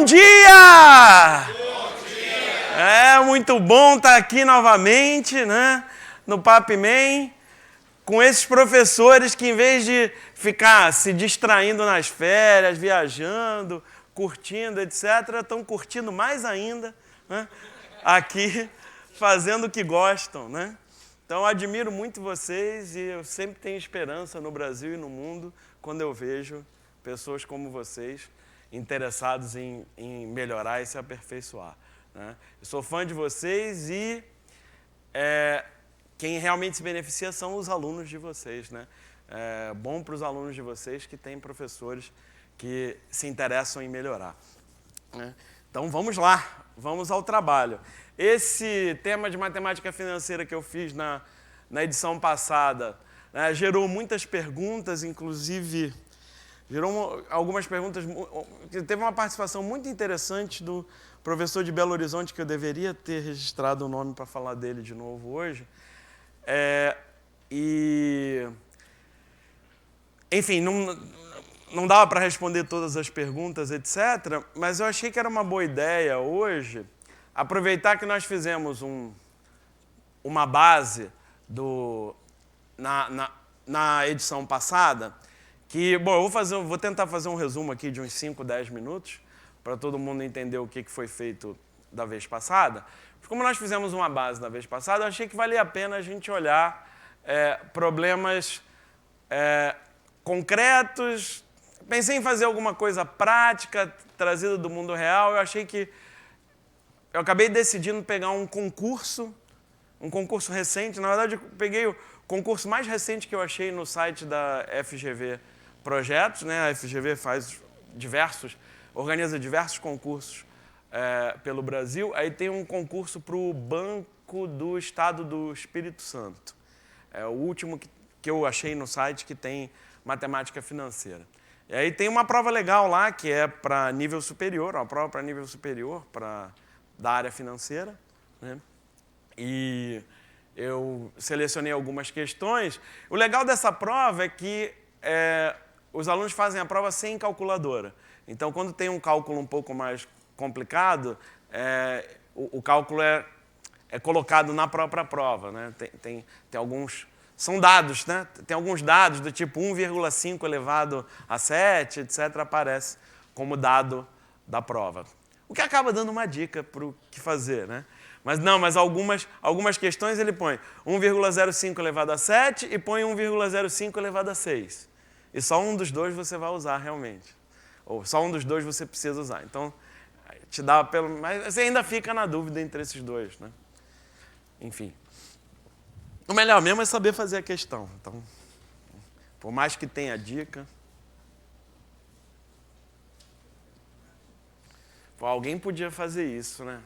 dia! Bom dia! É muito bom estar aqui novamente, né? No Papman, com esses professores que, em vez de ficar se distraindo nas férias, viajando, curtindo, etc., estão curtindo mais ainda, né? Aqui, fazendo o que gostam, né? Então, eu admiro muito vocês e eu sempre tenho esperança no Brasil e no mundo quando eu vejo pessoas como vocês interessados em melhorar e se aperfeiçoar, né? Eu sou fã de vocês e quem realmente se beneficia são os alunos de vocês, né? É bom para os alunos de vocês que têm professores que se interessam em melhorar, né? Então, vamos lá, vamos ao trabalho. Esse tema de matemática financeira que eu fiz na edição passada, né, gerou muitas perguntas, inclusive gerou algumas perguntas. Teve uma participação muito interessante do professor de Belo Horizonte, que eu deveria ter registrado o nome para falar dele de novo hoje. Enfim, não dava para responder todas as perguntas, etc., mas eu achei que era uma boa ideia hoje aproveitar que nós fizemos uma base na edição passada, que, bom, eu vou tentar fazer um resumo aqui de uns 5, 10 minutos, para todo mundo entender o que foi feito da vez passada. Como nós fizemos uma base da vez passada, eu achei que valia a pena a gente olhar problemas concretos. Pensei em fazer alguma coisa prática, trazida do mundo real. Eu acabei decidindo pegar um concurso recente. Na verdade, eu peguei o concurso mais recente que eu achei no site da FGV Projetos, né? A FGV organiza diversos concursos pelo Brasil. Aí tem um concurso para o Banco do Estado do Espírito Santo. É o último que eu achei no site que tem matemática financeira. E aí tem uma prova legal lá que é para nível superior, uma prova para nível superior da área financeira, né? E eu selecionei algumas questões. O legal dessa prova é que os alunos fazem a prova sem calculadora. Então, quando tem um cálculo um pouco mais complicado, o cálculo é colocado na própria prova, né? Tem alguns... São dados, né? Tem alguns dados do tipo 1,5 elevado a 7, etc., aparece como dado da prova. O que acaba dando uma dica para o que fazer, né? Mas algumas questões ele põe 1,05 elevado a 7 e põe 1,05 elevado a 6. E só um dos dois você vai usar realmente. Ou só um dos dois você precisa usar. Então, te dá mas você ainda fica na dúvida entre esses dois, né? Enfim. O melhor mesmo é saber fazer a questão. Então, por mais que tenha dica... alguém podia fazer isso, né?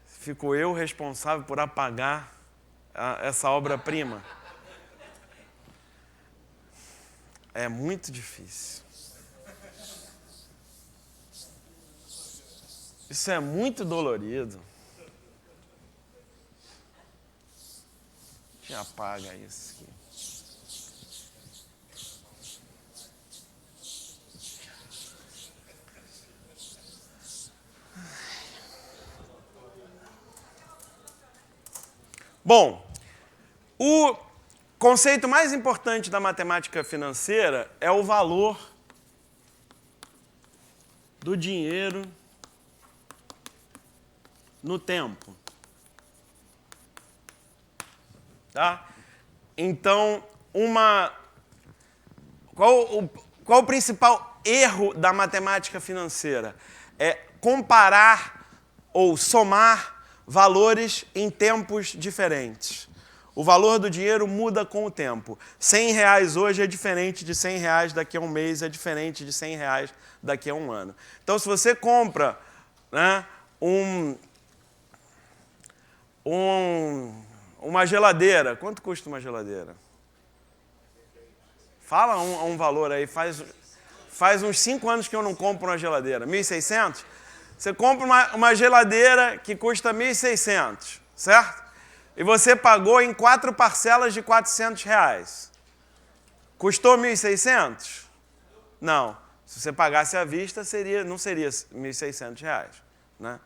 Fico eu responsável por apagar essa obra-prima. É muito difícil. Isso é muito dolorido. A gente apaga isso aqui. Bom, o conceito mais importante da matemática financeira é o valor do dinheiro no tempo. Tá? Então, qual o principal erro da matemática financeira? É comparar ou somar valores em tempos diferentes. O valor do dinheiro muda com o tempo. R$100 hoje é diferente de R$100 daqui a um mês, é diferente de R$100 daqui a um ano. Então, se você compra, né, uma geladeira, quanto custa uma geladeira? Fala um valor aí, faz uns 5 anos que eu não compro uma geladeira. 1.600? Você compra uma geladeira que custa 1.600, certo? E você pagou em 4 parcelas de R$400. Custou 1.600? Não. Se você pagasse à vista, não seria R$ 1.600, né?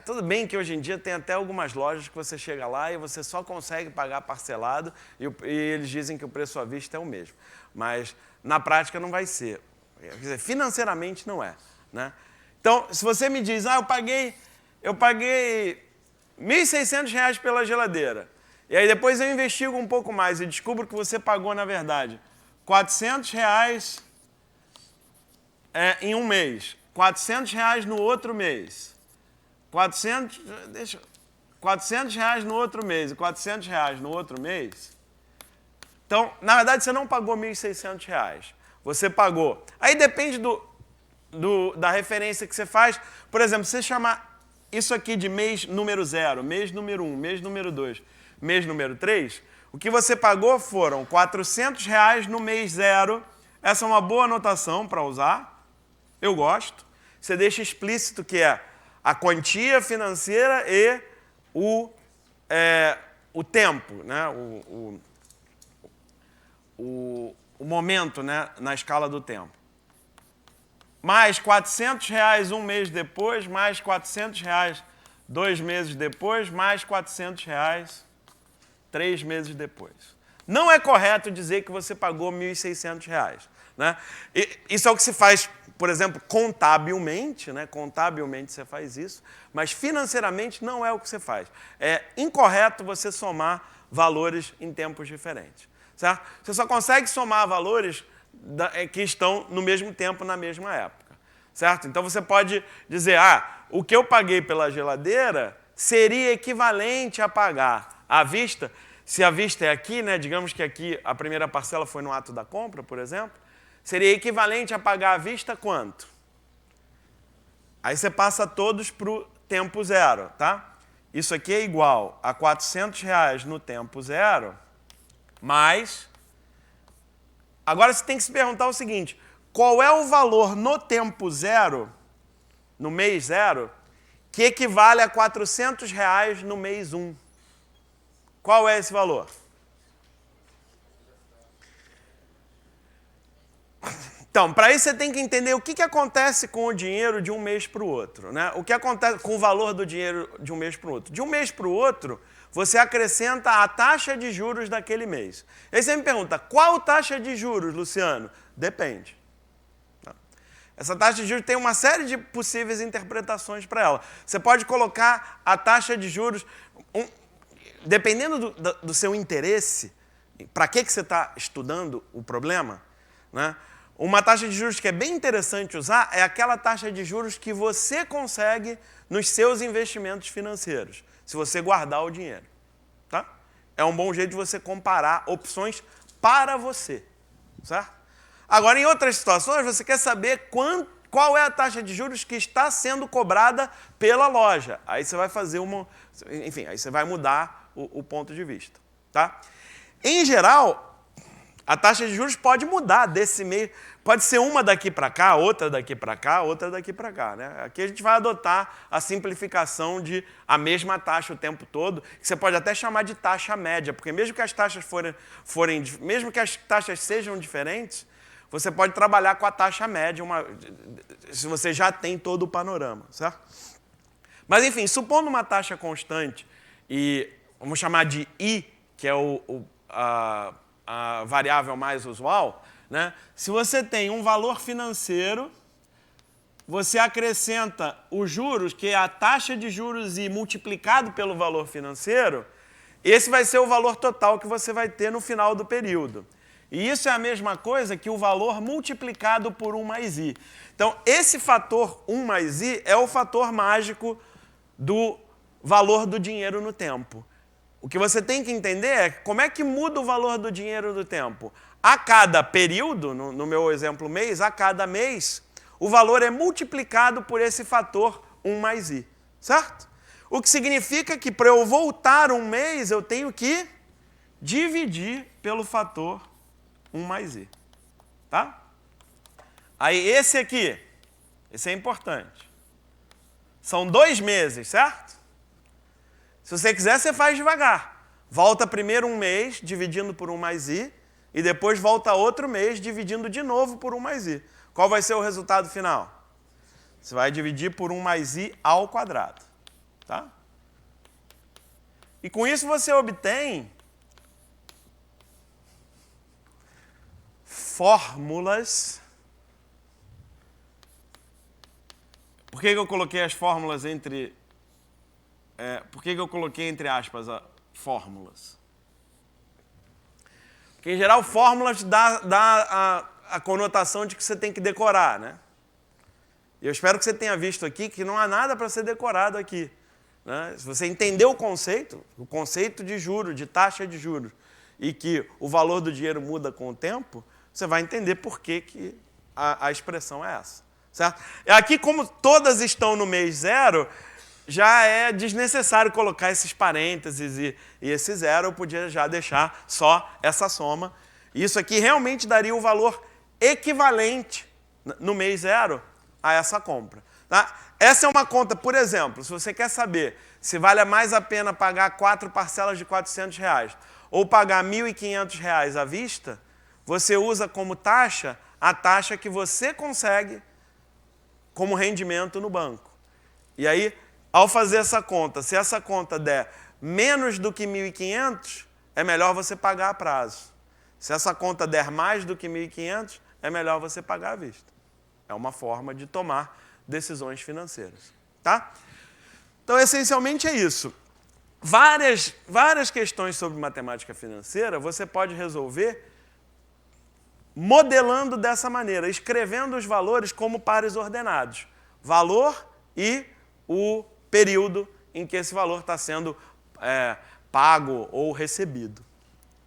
Tudo bem que hoje em dia tem até algumas lojas que você chega lá e você só consegue pagar parcelado e eles dizem que o preço à vista é o mesmo. Mas na prática não vai ser. Quer dizer, financeiramente não é, né? Então, se você me diz, eu paguei R$ 1.600 pela geladeira, e aí depois eu investigo um pouco mais e descubro que você pagou, na verdade, R$ 400 em um mês, R$ 400 no outro mês, R$ 400 no outro mês e R$ 400 no outro mês. Então, na verdade, você não pagou R$ 1.600. Você pagou. Aí depende da referência que você faz. Por exemplo, se você chamar isso aqui de mês número 0, mês número 1, mês número 2, mês número 3, o que você pagou foram R$ 400 no mês 0. Essa é uma boa anotação para usar. Eu gosto. Você deixa explícito que é a quantia financeira e o tempo, né? O momento, né? Na escala do tempo. Mais R$ 400 um mês depois, mais R$ 400 2 meses depois, mais R$ 400 3 meses depois. Não é correto dizer que você pagou R$ 1.600, né? Isso é o que se faz, por exemplo, contabilmente, né? Contabilmente você faz isso, mas financeiramente não é o que você faz. É incorreto você somar valores em tempos diferentes, certo? Você só consegue somar valores que estão no mesmo tempo, na mesma época, certo? Então você pode dizer, o que eu paguei pela geladeira seria equivalente a pagar à vista. Se a vista é aqui, né? Digamos que aqui a primeira parcela foi no ato da compra, por exemplo, seria equivalente a pagar à vista quanto? Aí você passa todos para o tempo 0, tá? Isso aqui é igual a R$ 400 no tempo 0, mais... Agora você tem que se perguntar o seguinte, qual é o valor no tempo 0, no mês 0, que equivale a R$ 400 no mês 1? Qual é esse valor? Então, para isso você tem que entender o que acontece com o dinheiro de um mês para o outro, né? O que acontece com o valor do dinheiro de um mês para o outro? De um mês para o outro, você acrescenta a taxa de juros daquele mês. Aí você me pergunta, qual taxa de juros, Luciano? Depende. Essa taxa de juros tem uma série de possíveis interpretações para ela. Você pode colocar a taxa de juros, dependendo do seu interesse, para que você está estudando o problema, né? Uma taxa de juros que é bem interessante usar é aquela taxa de juros que você consegue nos seus investimentos financeiros, se você guardar o dinheiro, tá? É um bom jeito de você comparar opções para você, certo? Agora, em outras situações, você quer saber qual é a taxa de juros que está sendo cobrada pela loja. Aí você vai fazer enfim, aí você vai mudar o ponto de vista, tá? Em geral, a taxa de juros pode mudar desse meio, pode ser uma daqui para cá, outra daqui para cá, outra daqui para cá, né? Aqui a gente vai adotar a simplificação de a mesma taxa o tempo todo, que você pode até chamar de taxa média, porque mesmo que as taxas mesmo que as taxas sejam diferentes, você pode trabalhar com a taxa média, se você já tem todo o panorama, certo? Mas enfim, supondo uma taxa constante e vamos chamar de I, que é a variável mais usual, né? Se você tem um valor financeiro, você acrescenta os juros, que é a taxa de juros I multiplicado pelo valor financeiro, esse vai ser o valor total que você vai ter no final do período. E isso é a mesma coisa que o valor multiplicado por 1 mais I. Então, esse fator 1 mais I é o fator mágico do valor do dinheiro no tempo. O que você tem que entender é como é que muda o valor do dinheiro no tempo. A cada período, no meu exemplo mês, a cada mês, o valor é multiplicado por esse fator 1 mais I, certo? O que significa que para eu voltar um mês, eu tenho que dividir pelo fator 1 mais I, tá? Aí esse aqui, esse é importante. São 2 meses, certo? Se você quiser, você faz devagar. Volta primeiro um mês, dividindo por 1 mais I, e depois volta outro mês, dividindo de novo por 1 mais I. qual vai ser o resultado final? Você vai dividir por 1 mais I ao quadrado. Tá? E com isso você obtém fórmulas. Por que eu coloquei as fórmulas entre... por que eu coloquei entre aspas fórmulas? Porque, em geral, fórmulas dá a conotação de que você tem que decorar, né? E eu espero que você tenha visto aqui que não há nada para ser decorado aqui. Né? Se você entender o conceito de juros, de taxa de juros, e que o valor do dinheiro muda com o tempo, você vai entender por que a expressão é essa. Certo? Aqui, como todas estão no mês zero, já é desnecessário colocar esses parênteses e esse zero, eu podia já deixar só essa soma. Isso aqui realmente daria o valor equivalente no mês zero a essa compra. Tá? Essa é uma conta, por exemplo, se você quer saber se vale mais a pena pagar 4 parcelas de R$400 ou pagar R$1.500 à vista, você usa como taxa a taxa que você consegue como rendimento no banco. E aí, ao fazer essa conta, se essa conta der menos do que 1.500, é melhor você pagar a prazo. Se essa conta der mais do que 1.500, é melhor você pagar à vista. É uma forma de tomar decisões financeiras. Tá? Então, essencialmente é isso. Várias questões sobre matemática financeira você pode resolver modelando dessa maneira, escrevendo os valores como pares ordenados. Valor e o período em que esse valor está sendo pago ou recebido,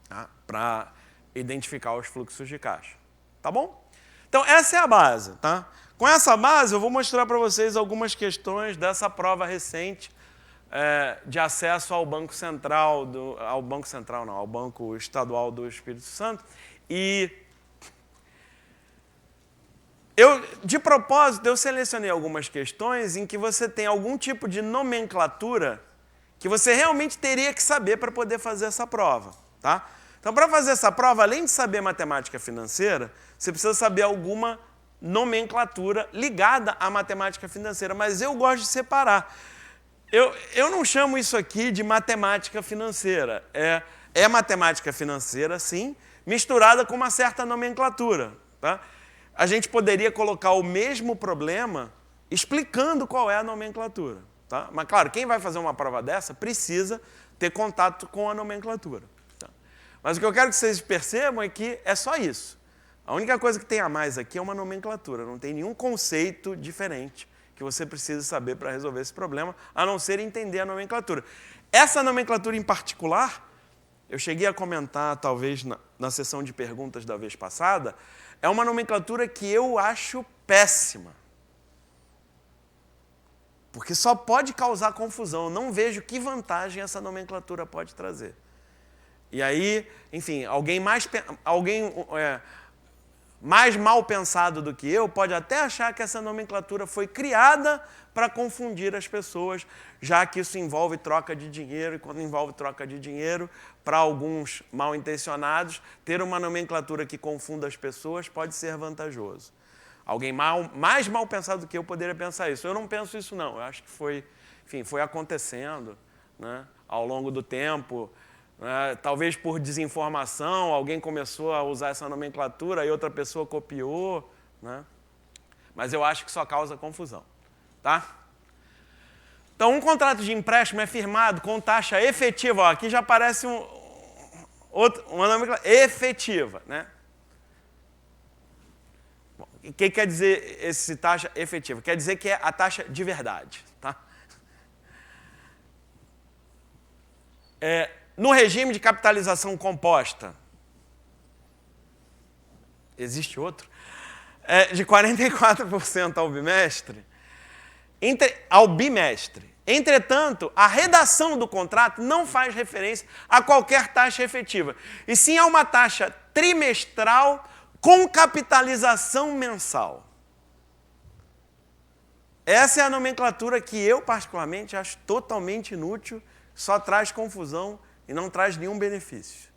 tá? Para identificar os fluxos de caixa. Tá bom? Então, essa é a base. Tá? Com essa base, eu vou mostrar para vocês algumas questões dessa prova recente de acesso ao Banco Central, ao Banco Estadual do Espírito Santo. E de propósito, eu selecionei algumas questões em que você tem algum tipo de nomenclatura que você realmente teria que saber para poder fazer essa prova. Tá? Então, para fazer essa prova, além de saber matemática financeira, você precisa saber alguma nomenclatura ligada à matemática financeira, mas eu gosto de separar. Eu não chamo isso aqui de matemática financeira. É matemática financeira, sim, misturada com uma certa nomenclatura. Tá? A gente poderia colocar o mesmo problema explicando qual é a nomenclatura. Tá? Mas, claro, quem vai fazer uma prova dessa precisa ter contato com a nomenclatura. Tá? Mas o que eu quero que vocês percebam é que é só isso. A única coisa que tem a mais aqui é uma nomenclatura. Não tem nenhum conceito diferente que você precisa saber para resolver esse problema, a não ser entender a nomenclatura. Essa nomenclatura em particular, eu cheguei a comentar, talvez, na sessão de perguntas da vez passada, é uma nomenclatura que eu acho péssima. Porque só pode causar confusão. Eu não vejo que vantagem essa nomenclatura pode trazer. E aí, enfim, alguém mais mal pensado do que eu pode até achar que essa nomenclatura foi criada para confundir as pessoas, já que isso envolve troca de dinheiro, e quando envolve troca de dinheiro, para alguns mal intencionados, ter uma nomenclatura que confunda as pessoas pode ser vantajoso. Alguém mais mal pensado do que eu poderia pensar isso. Eu não penso isso, não. Eu acho que foi acontecendo, né, ao longo do tempo. Talvez por desinformação, alguém começou a usar essa nomenclatura e outra pessoa copiou. Né? Mas eu acho que só causa confusão. Tá? Então, um contrato de empréstimo é firmado com taxa efetiva. Ó, aqui já aparece uma nomenclatura efetiva. Né? O que quer dizer esse taxa efetiva? Quer dizer que é a taxa de verdade. Tá? No regime de capitalização composta, existe outro, de 44% ao bimestre. Entretanto, a redação do contrato não faz referência a qualquer taxa efetiva, e sim a uma taxa trimestral com capitalização mensal. Essa é a nomenclatura que eu, particularmente, acho totalmente inútil, só traz confusão e não traz nenhum benefício.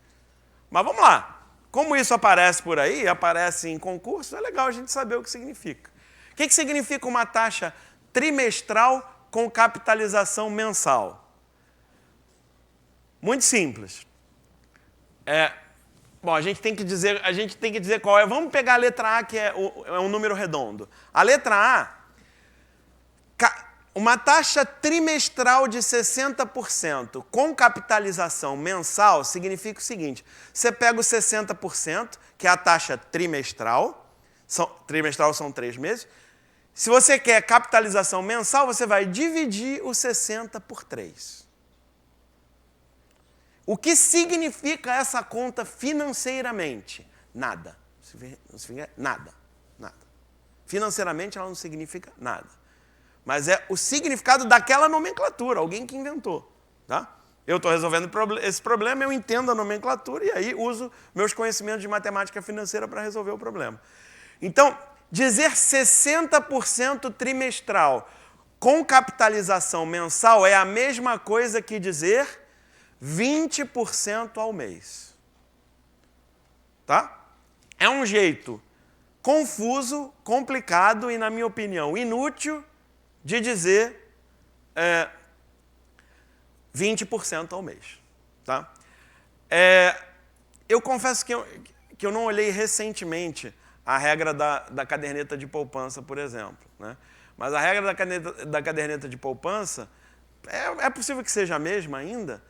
Mas vamos lá. Como isso aparece por aí, aparece em concurso, é legal a gente saber o que significa. O que significa uma taxa trimestral com capitalização mensal? Muito simples. Bom, a gente tem que dizer qual é. Vamos pegar a letra A, que é um número redondo. A letra A, uma taxa trimestral de 60% com capitalização mensal significa o seguinte: você pega os 60%, que é a taxa trimestral, trimestral são 3 meses. Se você quer capitalização mensal, você vai dividir os 60 por 3. O que significa essa conta financeiramente? Nada. Nada. Financeiramente ela não significa nada. Mas é o significado daquela nomenclatura, alguém que inventou. Tá? Eu estou resolvendo esse problema, eu entendo a nomenclatura e aí uso meus conhecimentos de matemática financeira para resolver o problema. Então, dizer 60% trimestral com capitalização mensal é a mesma coisa que dizer 20% ao mês. Tá? É um jeito confuso, complicado e, na minha opinião, inútil de dizer 20% ao mês. Tá? Eu confesso que eu não olhei recentemente a regra da caderneta de poupança, por exemplo. Né? Mas a regra da caderneta de poupança, é possível que seja a mesma ainda,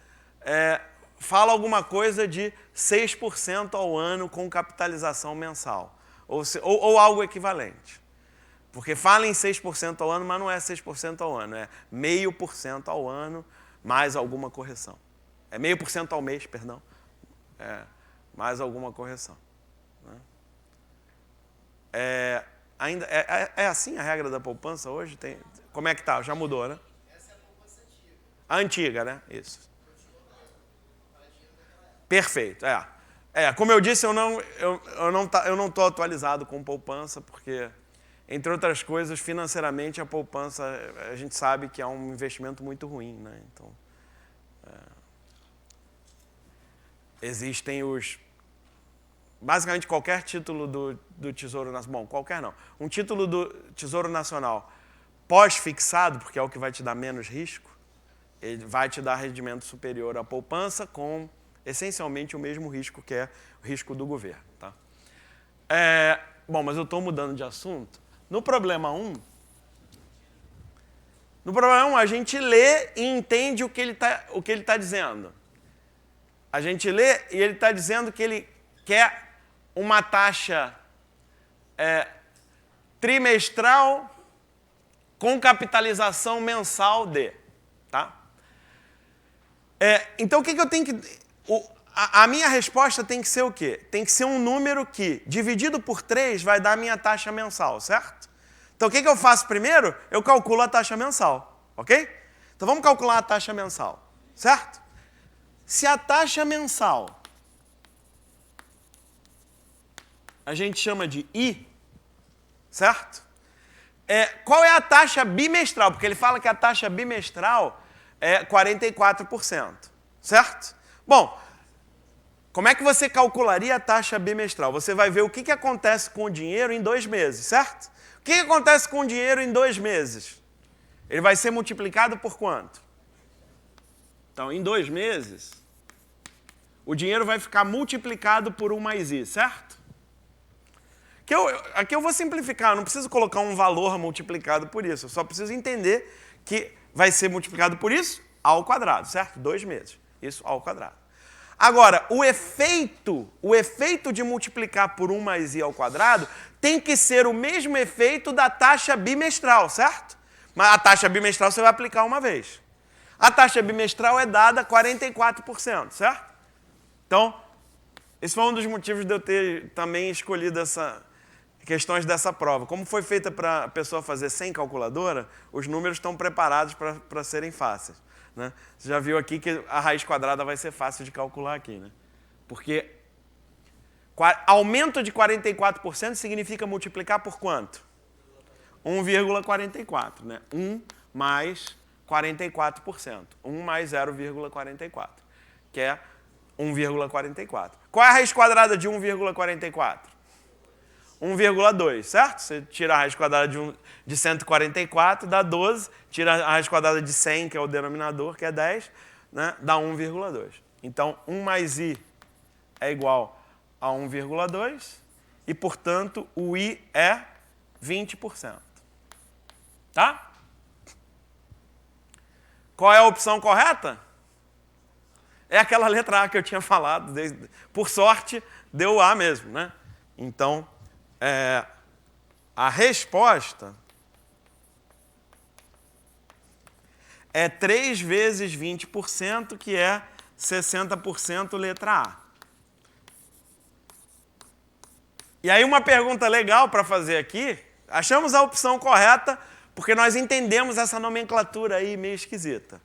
fala alguma coisa de 6% ao ano com capitalização mensal, ou algo equivalente. Porque fala em 6% ao ano, mas não é 6% ao ano, é 0,5% ao ano, mais alguma correção. É 0,5% ao mês, perdão, mais alguma correção. Né? Ainda é assim a regra da poupança hoje? Como é que está? Já mudou, né? Essa é a poupança antiga. A antiga, né? Isso. Perfeito, como eu disse, eu não estou atualizado com poupança, porque, entre outras coisas, financeiramente, a poupança, a gente sabe que é um investimento muito ruim. Né? Então, existem basicamente, qualquer título do Tesouro Nacional, bom, qualquer não, um título do Tesouro Nacional pós-fixado, porque é o que vai te dar menos risco, ele vai te dar rendimento superior à poupança com essencialmente o mesmo risco, que é o risco do governo. Tá? Bom, mas eu estou mudando de assunto. No problema 1, a gente lê e entende o que ele tá dizendo. A gente lê e ele está dizendo que ele quer uma taxa trimestral com capitalização mensal de. Tá? Então, o que eu tenho que... A minha resposta tem que ser o quê? Tem que ser um número que, dividido por 3, vai dar a minha taxa mensal, certo? Então, o que eu faço primeiro? Eu calculo a taxa mensal, ok? Então, vamos calcular a taxa mensal, certo? Se a taxa mensal a gente chama de I, certo? Qual é a taxa bimestral? Porque ele fala que a taxa bimestral é 44%, certo? Bom, como é que você calcularia a taxa bimestral? Você vai ver o que acontece com o dinheiro em 2 meses, certo? O que acontece com o dinheiro em 2 meses? Ele vai ser multiplicado por quanto? Então, em 2 meses, o dinheiro vai ficar multiplicado por 1 mais I, certo? Aqui eu vou simplificar, eu não preciso colocar um valor multiplicado por isso, eu só preciso entender que vai ser multiplicado por isso ao quadrado, certo? 2 meses, isso ao quadrado. Agora, o efeito de multiplicar por 1 mais I ao quadrado tem que ser o mesmo efeito da taxa bimestral, certo? Mas a taxa bimestral você vai aplicar uma vez. A taxa bimestral é dada 44%, certo? Então, esse foi um dos motivos de eu ter também escolhido questões dessa prova. Como foi feita para a pessoa fazer sem calculadora, os números estão preparados para serem fáceis. Né? Você já viu aqui que a raiz quadrada vai ser fácil de calcular aqui. Né? Porque aumento de 44% significa multiplicar por quanto? 1,44. Né? 1 mais 44%. 1 mais 0,44. Que é 1,44. Qual é a raiz quadrada de 1,44? 1,2, certo? Você tira a raiz quadrada de 144, dá 12. Tira a raiz quadrada de 100, que é o denominador, que é 10, né? Dá 1,2. Então, 1 mais i é igual a 1,2 e, portanto, o i é 20%. Tá? Qual é a opção correta? É aquela letra A que eu tinha falado. Por sorte, deu A mesmo, né? Então, a resposta é 3 vezes 20%, que é 60% letra A. E aí uma pergunta legal para fazer aqui, achamos a opção correta porque nós entendemos essa nomenclatura aí meio esquisita.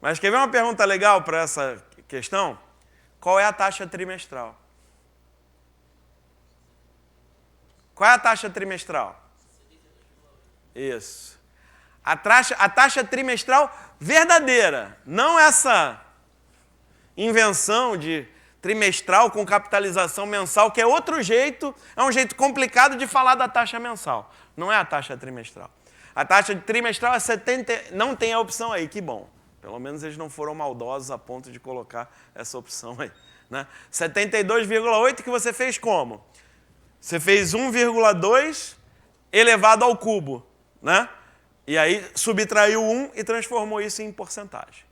Mas quer ver uma pergunta legal para essa questão? Qual é a taxa trimestral? Qual é a taxa trimestral? Isso. A taxa trimestral verdadeira, não essa invenção de trimestral com capitalização mensal, que é outro jeito, é um jeito complicado de falar da taxa mensal. Não é a taxa trimestral. A taxa trimestral é 70, não tem a opção aí, que bom. Pelo menos eles não foram maldosos a ponto de colocar essa opção aí. Né? 72,8 que você fez como? Você fez 1,2 elevado ao cubo, né? E aí subtraiu 1 e transformou isso em porcentagem.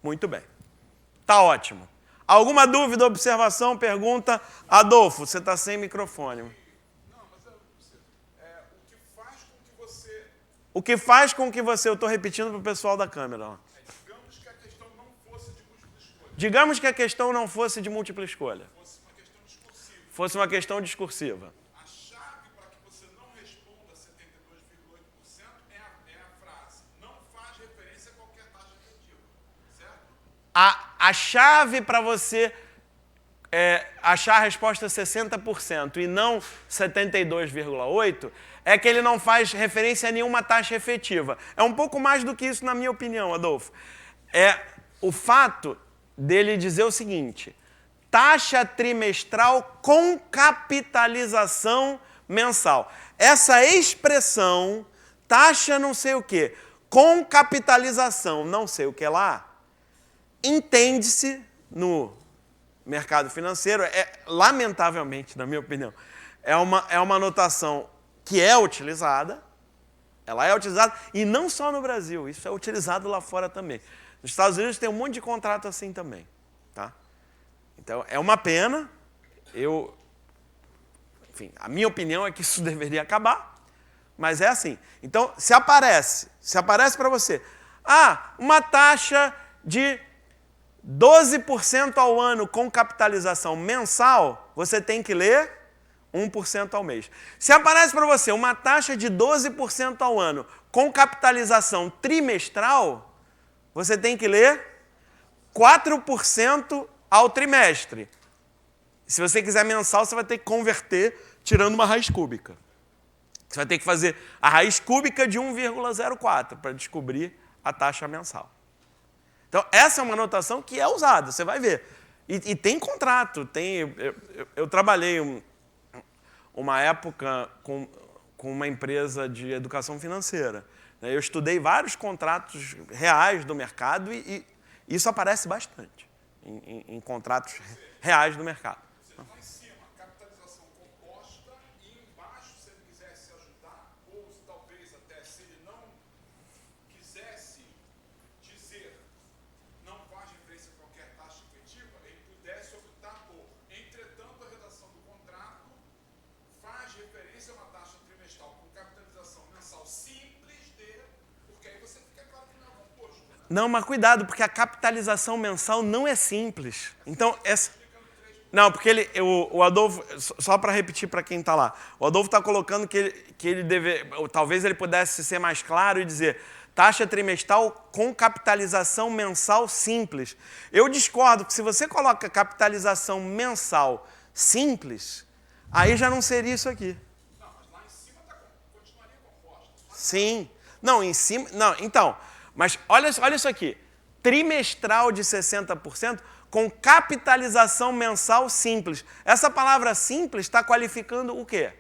Muito bem. Tá ótimo. Alguma dúvida, observação, pergunta? Adolfo, você está sem microfone. Não, mas o que faz com que você... O que faz com que você... Eu estou repetindo para o pessoal da câmera. Ó. Digamos que a questão não fosse de múltipla escolha. Digamos que a questão não fosse de múltipla escolha. Fosse uma questão discursiva. Fosse uma questão discursiva. A chave para que você não responda 72,8% é a frase. Não faz referência a qualquer taxa efetiva. Certo? A chave para você achar a resposta 60% e não 72,8% é que ele não faz referência a nenhuma taxa efetiva. É um pouco mais do que isso, na minha opinião, Adolfo. É o fato dele dizer o seguinte: taxa trimestral com capitalização mensal. Essa expressão, taxa não sei o quê, com capitalização não sei o que lá, entende-se no mercado financeiro, lamentavelmente, na minha opinião, é uma notação que é utilizada, ela é utilizada, e não só no Brasil, isso é utilizado lá fora também. Nos Estados Unidos tem um monte de contrato assim também. Tá? Então, é uma pena, enfim, a minha opinião é que isso deveria acabar, mas é assim. Então, se aparece para você, uma taxa de 12% ao ano com capitalização mensal, você tem que ler 1% ao mês. Se aparece para você uma taxa de 12% ao ano com capitalização trimestral, você tem que ler 4% ao trimestre. Se você quiser mensal, você vai ter que converter tirando uma raiz cúbica. Você vai ter que fazer a raiz cúbica de 1,04 para descobrir a taxa mensal. Então, essa é uma notação que é usada, você vai ver. E tem contrato. Eu trabalhei uma época com uma empresa de educação financeira. Eu estudei vários contratos reais do mercado e isso aparece bastante em contratos reais do mercado. Você lá em cima, capitalização composta, e embaixo, se ele quisesse ajudar, ou talvez até se ele não quisesse dizer não faz referência a qualquer taxa efetiva, ele pudesse optar por, entretanto, a redação do contrato faz referência a uma taxa trimestral com capitalização mensal simples porque aí você fica claro que não é composto. Né? Não, mas cuidado, porque a capitalização mensal não é simples. Então, não, porque o Adolfo, só para repetir para quem está lá, o Adolfo está colocando que ele talvez ele pudesse ser mais claro e dizer taxa trimestral com capitalização mensal simples. Eu discordo que se você coloca capitalização mensal simples, aí já não seria isso aqui. Não, mas lá em cima continuaria composta. Sim. Não, em cima... Não, então... Mas olha isso aqui. Trimestral de 60% com capitalização mensal simples. Essa palavra simples está qualificando o quê?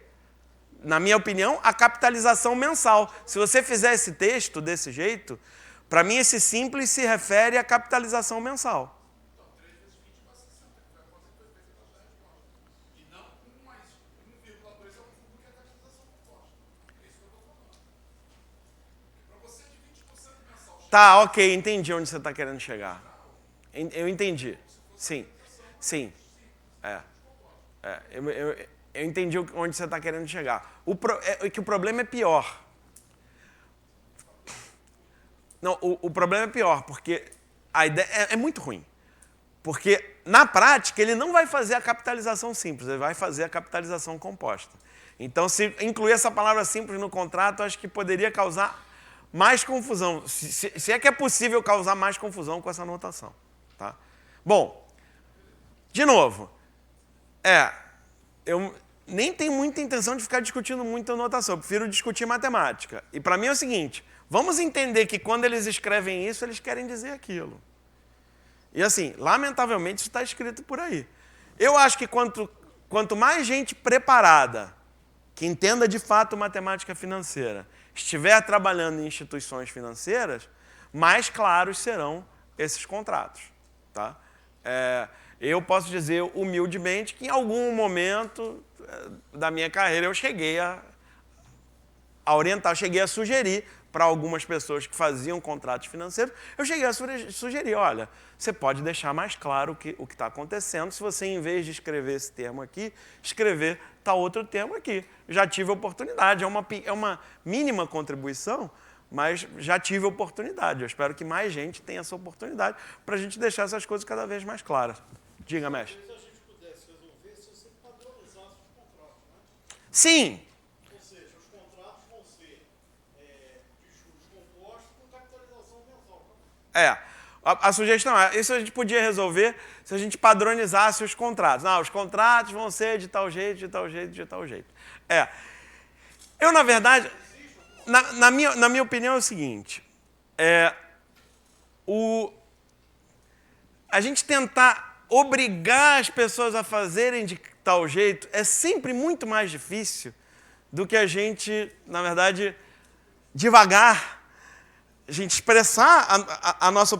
Na minha opinião, a capitalização mensal. Se você fizer esse texto desse jeito, para mim esse simples se refere à capitalização mensal. Então, 3 vezes 20 dá 60, que foi a conta que foi feita pela resposta. E não 1 mais 1,2 é o fundo que é a capitalização composta. É isso que eu estou falando. Para você de 20% mensal... Tá, ok, entendi onde você está querendo chegar. Eu entendi. Sim, sim. Eu entendi onde você está querendo chegar. Que o problema é pior. Não, o problema é pior, porque a ideia é muito ruim. Porque, na prática, ele não vai fazer a capitalização simples, ele vai fazer a capitalização composta. Então, se incluir essa palavra simples no contrato, acho que poderia causar mais confusão. Se é que é possível causar mais confusão com essa anotação. Tá? Bom, de novo, eu nem tenho muita intenção de ficar discutindo muito a anotação, eu prefiro discutir matemática. E para mim é o seguinte, vamos entender que quando eles escrevem isso, eles querem dizer aquilo. E assim, lamentavelmente isso está escrito por aí. Eu acho que quanto mais gente preparada, que entenda de fato matemática financeira, estiver trabalhando em instituições financeiras, mais claros serão esses contratos. Tá? Eu posso dizer humildemente que em algum momento da minha carreira eu cheguei a orientar, cheguei a sugerir para algumas pessoas que faziam contratos financeiros, eu cheguei a sugerir, olha, você pode deixar mais claro o que está acontecendo se você, em vez de escrever esse termo aqui, escrever tal outro termo aqui. Já tive oportunidade, é uma mínima contribuição, mas já tive oportunidade. Eu espero que mais gente tenha essa oportunidade para a gente deixar essas coisas cada vez mais claras. Diga, mestre. Se a gente pudesse resolver, se você padronizasse os contratos, né? Sim. Ou seja, os contratos vão ser de juros compostos com capitalização mensal. A sugestão é, isso a gente podia resolver se a gente padronizasse os contratos. Não, os contratos vão ser de tal jeito, de tal jeito, de tal jeito. Eu, na verdade... Na minha opinião é o seguinte, a gente tentar obrigar as pessoas a fazerem de tal jeito é sempre muito mais difícil do que a gente, na verdade, devagar, a gente expressar a nossa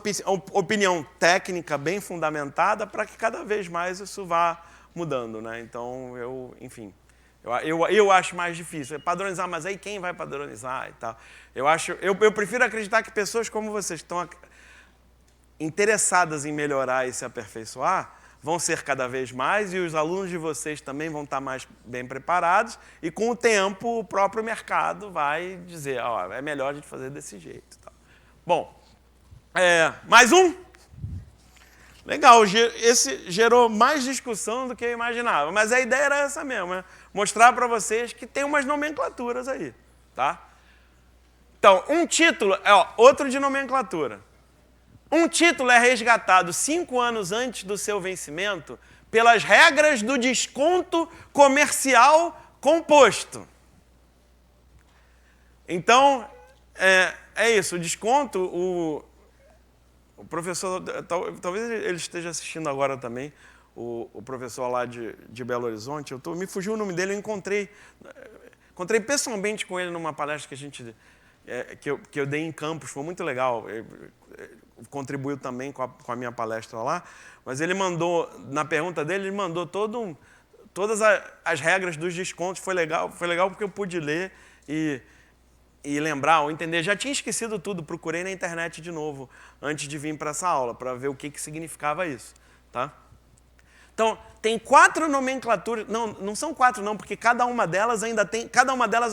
opinião técnica bem fundamentada para que cada vez mais isso vá mudando. Né? Então, eu acho mais difícil. Padronizar, mas aí quem vai padronizar e tal? Eu prefiro acreditar que pessoas como vocês que estão interessadas em melhorar e se aperfeiçoar vão ser cada vez mais e os alunos de vocês também vão estar mais bem preparados e com o tempo o próprio mercado vai dizer, é melhor a gente fazer desse jeito. Tal. Bom, mais um? Legal, esse gerou mais discussão do que eu imaginava, mas a ideia era essa mesmo, né? Mostrar para vocês que tem umas nomenclaturas aí, tá? Então, um título, outro de nomenclatura. Um título é resgatado 5 anos antes do seu vencimento pelas regras do desconto comercial composto. Então, é isso, o desconto, o professor, talvez ele esteja assistindo agora também, o professor lá de Belo Horizonte, me fugiu o nome dele, eu encontrei pessoalmente com ele numa palestra que eu dei em Campos, foi muito legal, contribuiu também com a minha palestra lá, mas ele mandou, na pergunta dele, ele mandou todas as regras dos descontos, foi legal porque eu pude ler e lembrar ou entender. Já tinha esquecido tudo, procurei na internet de novo antes de vir para essa aula, para ver o que significava isso. Tá? Então, tem 4 nomenclaturas, não são 4 não, porque cada uma delas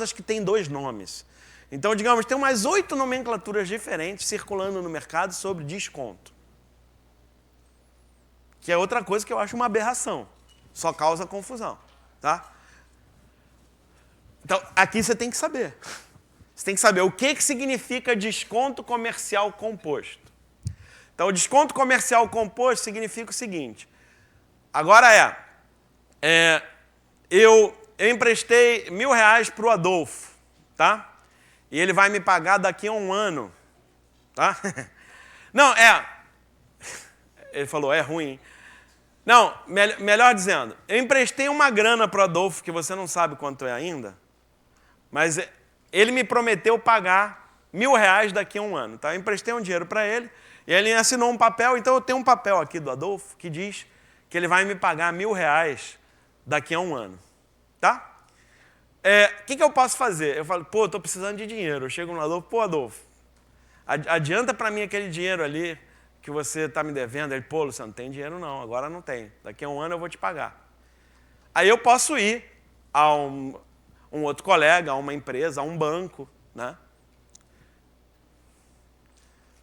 acho que tem 2 nomes. Então, digamos, tem umas 8 nomenclaturas diferentes circulando no mercado sobre desconto. Que é outra coisa que eu acho uma aberração, só causa confusão. Tá? Então, aqui você tem que saber. Você tem que saber o que significa desconto comercial composto. Então, o desconto comercial composto significa o seguinte. Agora eu emprestei R$1.000 para o Adolfo, tá? E ele vai me pagar daqui a 1 ano, tá? Não, Ele falou, é ruim. Não, melhor dizendo, eu emprestei uma grana para o Adolfo, que você não sabe quanto é ainda, mas ele me prometeu pagar R$1.000 daqui a um ano. Tá? Eu emprestei um dinheiro para ele, e ele assinou um papel, então eu tenho um papel aqui do Adolfo que diz que ele vai me pagar R$1.000 daqui a um ano. Tá? O que eu posso fazer? Eu falo, estou precisando de dinheiro. Eu chego no Adolfo, Adolfo, adianta para mim aquele dinheiro ali que você está me devendo. Ele, Luciano, não tem dinheiro não, agora não tem. Daqui a um ano eu vou te pagar. Aí eu posso ir a um outro colega, a uma empresa, a um banco, né?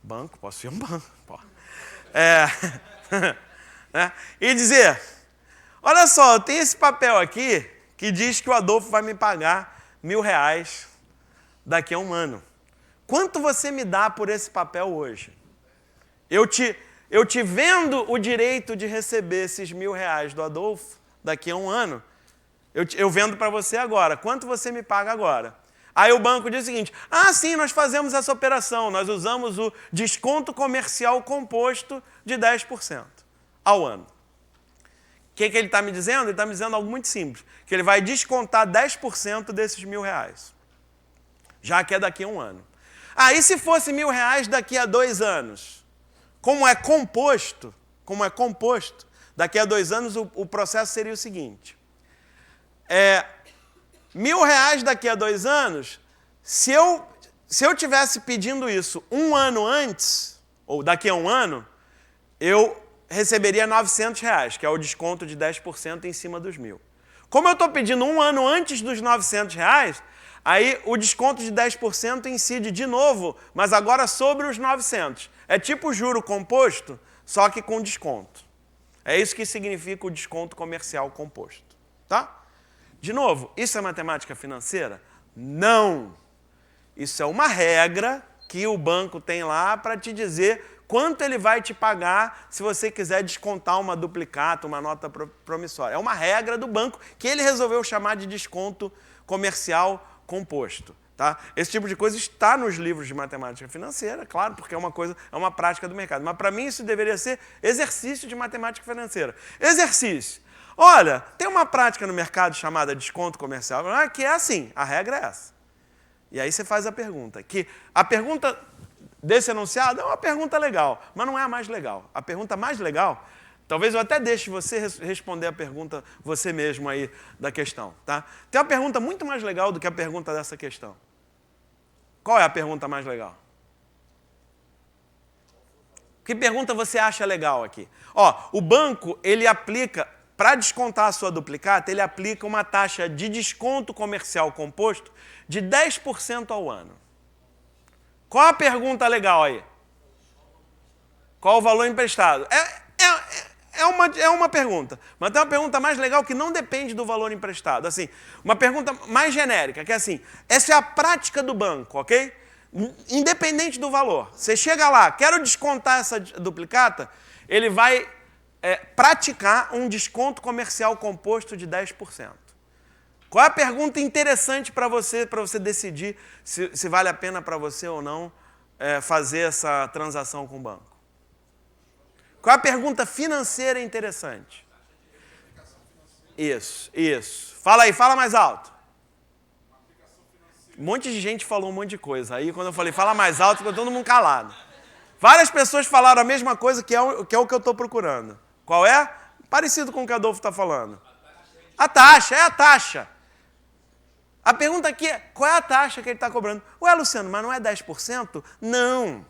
Banco, posso ir a um banco. Né? E dizer, olha só, eu tenho esse papel aqui que diz que o Adolfo vai me pagar R$1.000 daqui a um ano. Quanto você me dá por esse papel hoje? Eu te vendo o direito de receber esses R$1.000 do Adolfo daqui a um ano, eu vendo para você agora. Quanto você me paga agora? Aí o banco diz o seguinte, sim, nós fazemos essa operação, nós usamos o desconto comercial composto de 10% ao ano. O que ele está me dizendo? Ele está me dizendo algo muito simples, que ele vai descontar 10% desses R$1.000, já que é daqui a um ano. E se fosse R$1.000 daqui a 2 anos? Como é composto, daqui a 2 anos o processo seria o seguinte. R$1.000 daqui a 2 anos, se eu tivesse pedindo isso um ano antes, ou daqui a um ano, eu receberia R$900, que é o desconto de 10% em cima dos 1.000. Como eu estou pedindo um ano antes dos R$900, aí o desconto de 10% incide de novo, mas agora sobre os 900. É tipo juro composto, só que com desconto. É isso que significa o desconto comercial composto. Tá? De novo, isso é matemática financeira? Não! Isso é uma regra que o banco tem lá para te dizer quanto ele vai te pagar se você quiser descontar uma duplicata, uma nota promissória. É uma regra do banco que ele resolveu chamar de desconto comercial composto. Tá? Esse tipo de coisa está nos livros de matemática financeira, claro, porque é uma prática do mercado. Mas para mim isso deveria ser exercício de matemática financeira. Exercício. Olha, tem uma prática no mercado chamada desconto comercial, que é assim, a regra é essa. E aí você faz a pergunta. Que a pergunta desse enunciado é uma pergunta legal, mas não é a mais legal. A pergunta mais legal, talvez eu até deixe você responder a pergunta você mesmo aí da questão. Tá? Tem uma pergunta muito mais legal do que a pergunta dessa questão. Qual é a pergunta mais legal? Que pergunta você acha legal aqui? O banco, ele aplica, para descontar a sua duplicata, ele aplica uma taxa de desconto comercial composto de 10% ao ano. Qual a pergunta legal aí? Qual o valor emprestado? É uma pergunta, mas tem uma pergunta mais legal que não depende do valor emprestado. Assim, uma pergunta mais genérica, que é assim, essa é a prática do banco, ok? Independente do valor. Você chega lá, quero descontar essa duplicata, ele vai praticar um desconto comercial composto de 10%. Qual é a pergunta interessante para você decidir se vale a pena para você ou não fazer essa transação com o banco? Qual é a pergunta financeira interessante? Isso. Fala aí, fala mais alto. Um monte de gente falou um monte de coisa. Aí quando eu falei, fala mais alto, ficou todo mundo calado. Várias pessoas falaram a mesma coisa que é o que eu estou procurando. Qual é? Parecido com o que o Adolfo está falando. A taxa. A pergunta aqui é, qual é a taxa que ele está cobrando? Ué, Luciano, mas não é 10%? Não.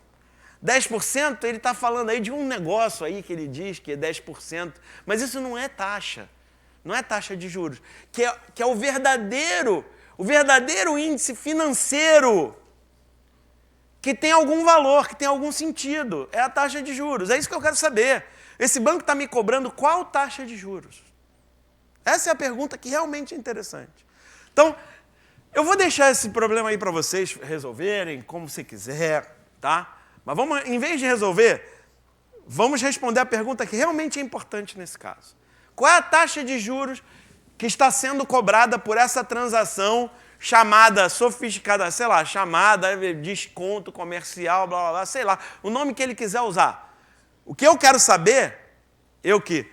10%, ele está falando aí de um negócio aí que ele diz que é 10%, mas isso não é taxa. Não é taxa de juros. Que é o verdadeiro índice financeiro que tem algum valor, que tem algum sentido. É a taxa de juros. É isso que eu quero saber. Esse banco está me cobrando qual taxa de juros? Essa é a pergunta que realmente é interessante. Então, eu vou deixar esse problema aí para vocês resolverem, como você quiser, tá? Mas vamos, em vez de resolver, vamos responder a pergunta que realmente é importante nesse caso. Qual é a taxa de juros que está sendo cobrada por essa transação chamada sofisticada, sei lá, chamada desconto comercial, blá, blá, blá, sei lá, o nome que ele quiser usar. O que eu quero saber, eu que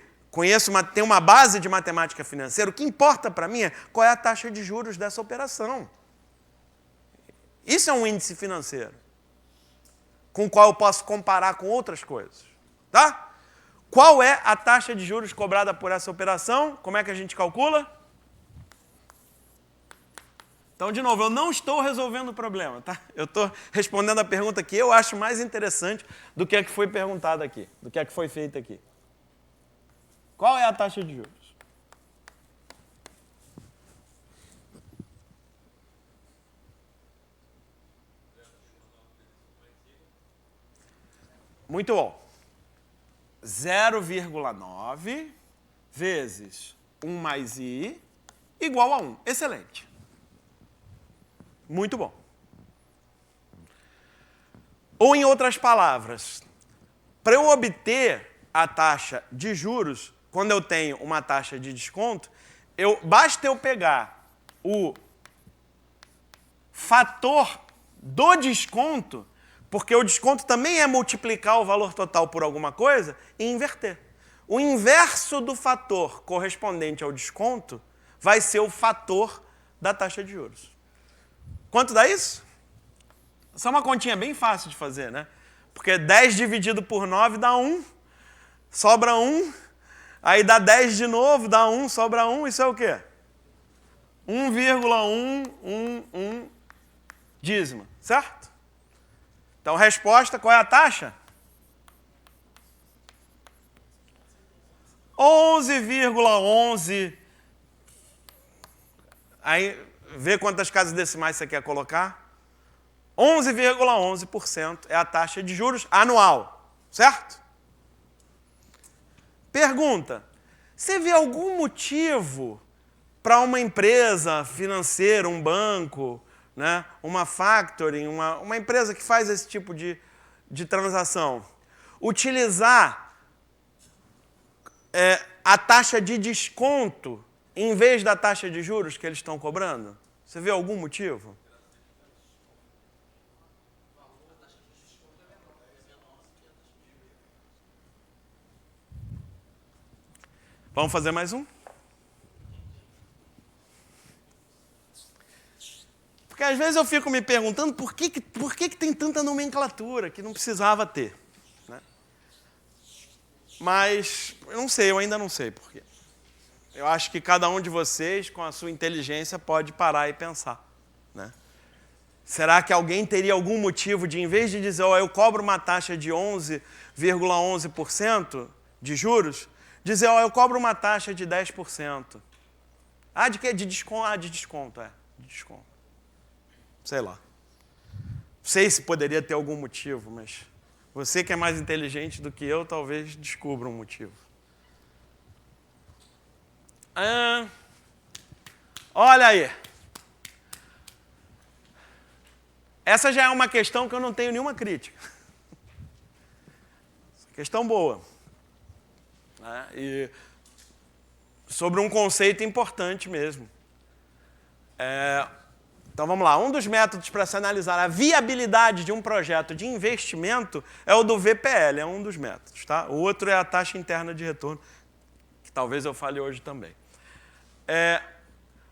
tenho uma base de matemática financeira, o que importa para mim é qual é a taxa de juros dessa operação. Isso é um índice financeiro, com o qual eu posso comparar com outras coisas. Tá? Qual é a taxa de juros cobrada por essa operação? Como é que a gente calcula? Então, de novo, eu não estou resolvendo o problema, tá? Eu estou respondendo a pergunta que eu acho mais interessante do que foi perguntado aqui, do que foi feito aqui. Qual é a taxa de juros? Muito bom. 0,9 vezes 1 mais i igual a 1. Excelente. Muito bom. Ou, em outras palavras, para eu obter a taxa de juros, quando eu tenho uma taxa de desconto, basta eu pegar o fator do desconto, porque o desconto também é multiplicar o valor total por alguma coisa, e inverter. O inverso do fator correspondente ao desconto vai ser o fator da taxa de juros. Quanto dá isso? Essa é uma continha bem fácil de fazer, né? Porque 10 dividido por 9 dá 1, sobra 1, aí dá 10 de novo, dá 1, sobra 1, isso é o quê? 1,111 dízima, certo? Então, resposta, qual é a taxa? 11,11. Aí, vê quantas casas decimais você quer colocar. 11,11% é a taxa de juros anual, certo? Pergunta, você vê algum motivo para uma empresa financeira, um banco, né, uma factoring, uma empresa que faz esse tipo de transação, utilizar a taxa de desconto em vez da taxa de juros que eles estão cobrando? Você vê algum motivo? Vamos fazer mais um? Porque às vezes eu fico me perguntando por que tem tanta nomenclatura que não precisava ter. Né? Mas eu não sei, eu ainda não sei por quê. Eu acho que cada um de vocês, com a sua inteligência, pode parar e pensar. Né? Será que alguém teria algum motivo de, em vez de dizer, eu cobro uma taxa de 11,11% de juros, dizer, eu cobro uma taxa de 10%. Ah, de quê? De desconto. Ah, de desconto, de desconto. Sei lá. Não sei se poderia ter algum motivo, mas você que é mais inteligente do que eu, talvez descubra um motivo. Olha aí. Essa já é uma questão que eu não tenho nenhuma crítica. Questão boa. E sobre um conceito importante mesmo. Então vamos lá, um dos métodos para se analisar a viabilidade de um projeto de investimento é o do VPL, é um dos métodos. Tá? O outro é a taxa interna de retorno, que talvez eu fale hoje também.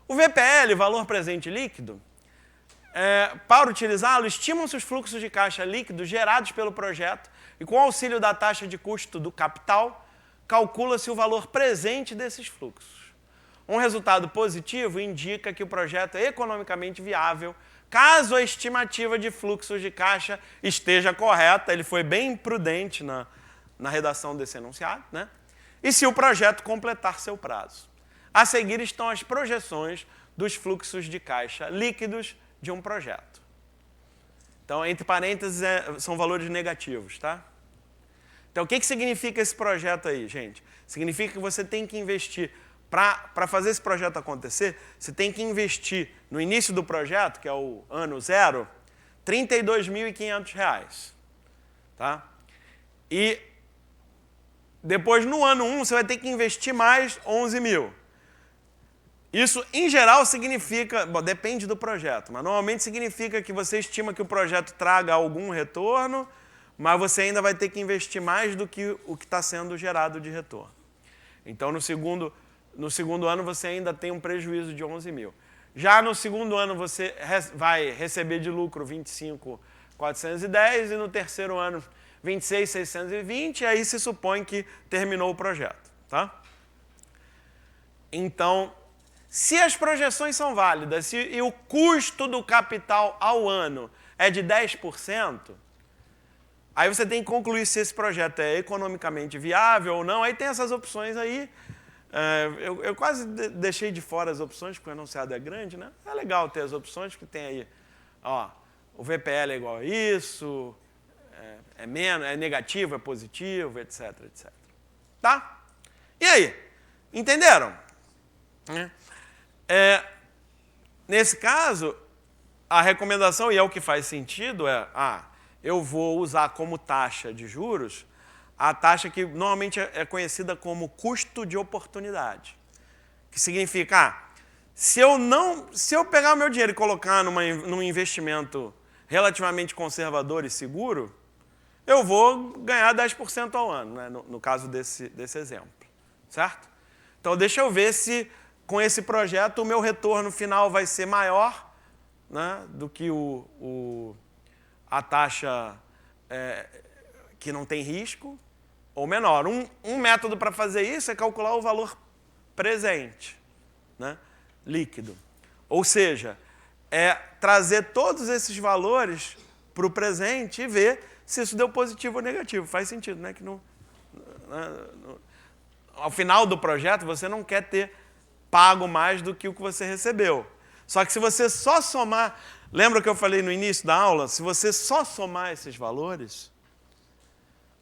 O VPL, valor presente líquido, para utilizá-lo, estimam-se os fluxos de caixa líquidos gerados pelo projeto e, com o auxílio da taxa de custo do capital, calcula-se o valor presente desses fluxos. Um resultado positivo indica que o projeto é economicamente viável, caso a estimativa de fluxos de caixa esteja correta, ele foi bem prudente na redação desse enunciado, né? E se o projeto completar seu prazo. A seguir estão as projeções dos fluxos de caixa líquidos de um projeto. Então, entre parênteses, são valores negativos, tá? Então, o que significa esse projeto aí, gente? Significa que você tem que investir, para fazer esse projeto acontecer, você tem que investir no início do projeto, que é o ano 0, R$ 32.500. Tá? E depois, no ano 1, você vai ter que investir mais 11 mil. Isso, em geral, significa, depende do projeto, mas normalmente significa que você estima que o projeto traga algum retorno, mas você ainda vai ter que investir mais do que o que está sendo gerado de retorno. Então, no segundo ano, você ainda tem um prejuízo de 11 mil. Já no segundo ano, você vai receber de lucro 25.410 e no terceiro ano, 26.620, e aí se supõe que terminou o projeto. Tá? Então, se as projeções são válidas e o custo do capital ao ano é de 10%, aí você tem que concluir se esse projeto é economicamente viável ou não. Aí tem essas opções aí. Eu quase deixei de fora as opções, porque o enunciado é grande, né? É legal ter as opções, porque tem aí, ó, o VPL é igual a isso, é menos, é negativo, é positivo, etc, etc. Tá? E aí? Entenderam? Nesse caso, a recomendação, e é o que faz sentido, eu vou usar como taxa de juros a taxa que normalmente é conhecida como custo de oportunidade. Que significa, se eu pegar o meu dinheiro e colocar num investimento relativamente conservador e seguro, eu vou ganhar 10% ao ano, né, no caso desse exemplo. Certo? Então, deixa eu ver se, com esse projeto, o meu retorno final vai ser maior, né, do que a taxa que não tem risco, ou menor. Um método para fazer isso é calcular o valor presente, né, líquido. Ou seja, trazer todos esses valores para o presente e ver se isso deu positivo ou negativo. Faz sentido, né? Que ao final do projeto, você não quer ter pago mais do que o que você recebeu. Só que se você só somar... Lembra que eu falei no início da aula? Se você só somar esses valores,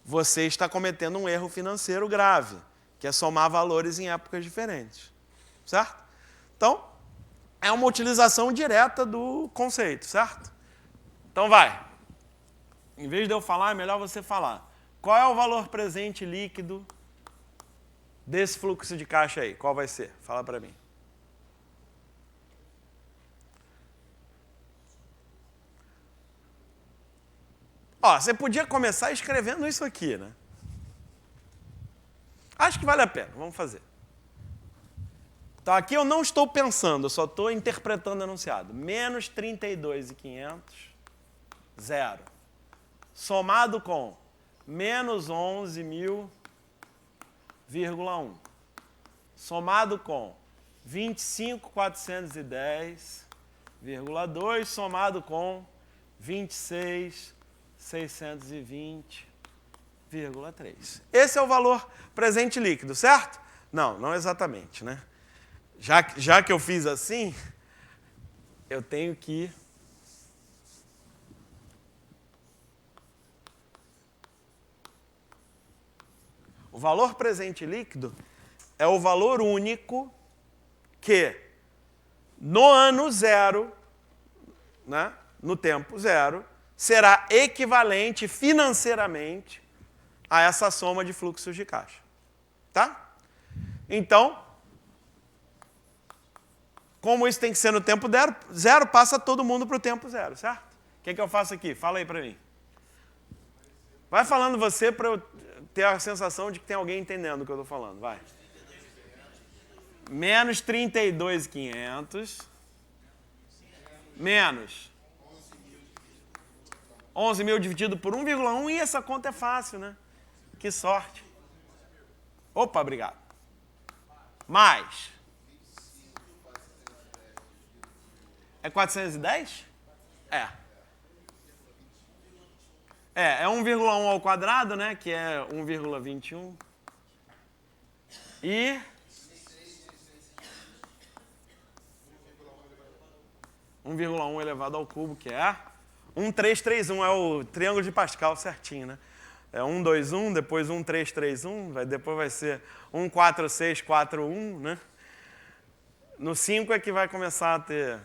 você está cometendo um erro financeiro grave, que é somar valores em épocas diferentes. Certo? Então, é uma utilização direta do conceito, certo? Então, vai. Em vez de eu falar, é melhor você falar. Qual é o valor presente líquido desse fluxo de caixa aí? Qual vai ser? Fala para mim. Ó, você podia começar escrevendo isso aqui, né? Acho que vale a pena, vamos fazer. Então, aqui eu não estou pensando, eu só estou interpretando o enunciado. Menos 32.500, zero. Somado com menos 11.000,1. Somado com 25.410,2. Somado com 26.620,3. Esse é o valor presente líquido, certo? Não exatamente, né? Já que eu fiz assim, eu tenho que... O valor presente líquido é o valor único que, no ano zero, né, no tempo zero, será equivalente financeiramente a essa soma de fluxos de caixa. Tá? Então, como isso tem que ser no tempo zero, passa todo mundo para o tempo zero, certo? O que eu faço aqui? Fala aí para mim. Vai falando você para eu ter a sensação de que tem alguém entendendo o que eu estou falando. Vai. Menos 32.500. Menos 11.000 dividido por 1,1. E essa conta é fácil, né? Que sorte. Opa, obrigado. Mais. É 410? É 1,1 ao quadrado, né? Que é 1,21. E 1,1 elevado ao cubo, que é 1,331. É o triângulo de Pascal certinho, né? É 1, 2, 1, depois 1, 3, 3, 1. Depois vai ser 1, 4, 6, 4, 1, né? No 5 é que vai começar a ter...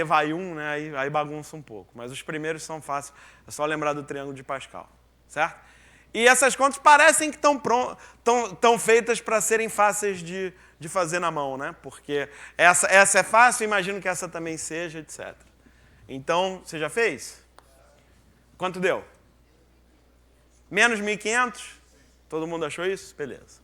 vai 1, né? Aí bagunça um pouco. Mas os primeiros são fáceis. É só lembrar do triângulo de Pascal. Certo? E essas contas parecem que estão feitas para serem fáceis de fazer na mão, né? Porque essa é fácil, imagino que essa também seja, etc. Então, você já fez? Quanto deu? Menos 1.500? Todo mundo achou isso? Beleza.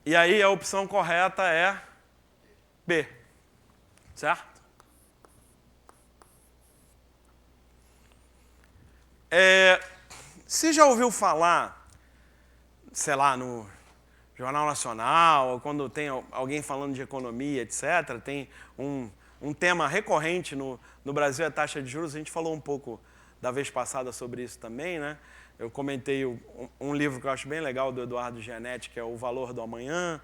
E aí a opção correta é B. Certo? Você já ouviu falar, sei lá, no Jornal Nacional, ou quando tem alguém falando de economia, etc., tem um tema recorrente no Brasil, é a taxa de juros. A gente falou um pouco da vez passada sobre isso também, né? Eu comentei um livro que eu acho bem legal, do Eduardo Gianetti, que é O Valor do Amanhã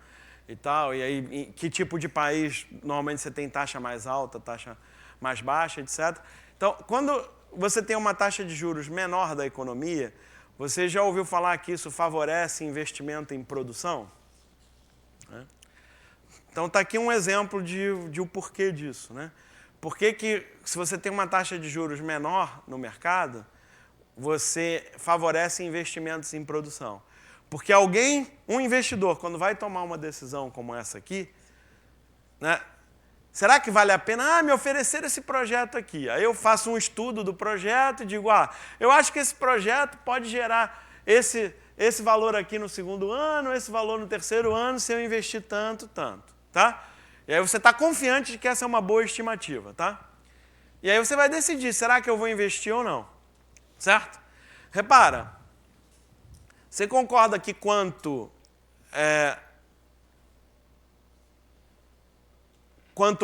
e tal. E aí, em que tipo de país normalmente você tem taxa mais alta, taxa mais baixa, etc. Então, quando você tem uma taxa de juros menor da economia, você já ouviu falar que isso favorece investimento em produção? Então, está aqui um exemplo de o porquê disso, né? Por que, se você tem uma taxa de juros menor no mercado, você favorece investimentos em produção? Porque um investidor, quando vai tomar uma decisão como essa aqui, né, será que vale a pena me oferecer esse projeto aqui? Aí eu faço um estudo do projeto e digo, eu acho que esse projeto pode gerar esse valor aqui no segundo ano, esse valor no terceiro ano, se eu investir tanto, tá? E aí você está confiante de que essa é uma boa estimativa, tá? E aí você vai decidir, será que eu vou investir ou não? Certo? Repara, você concorda que quanto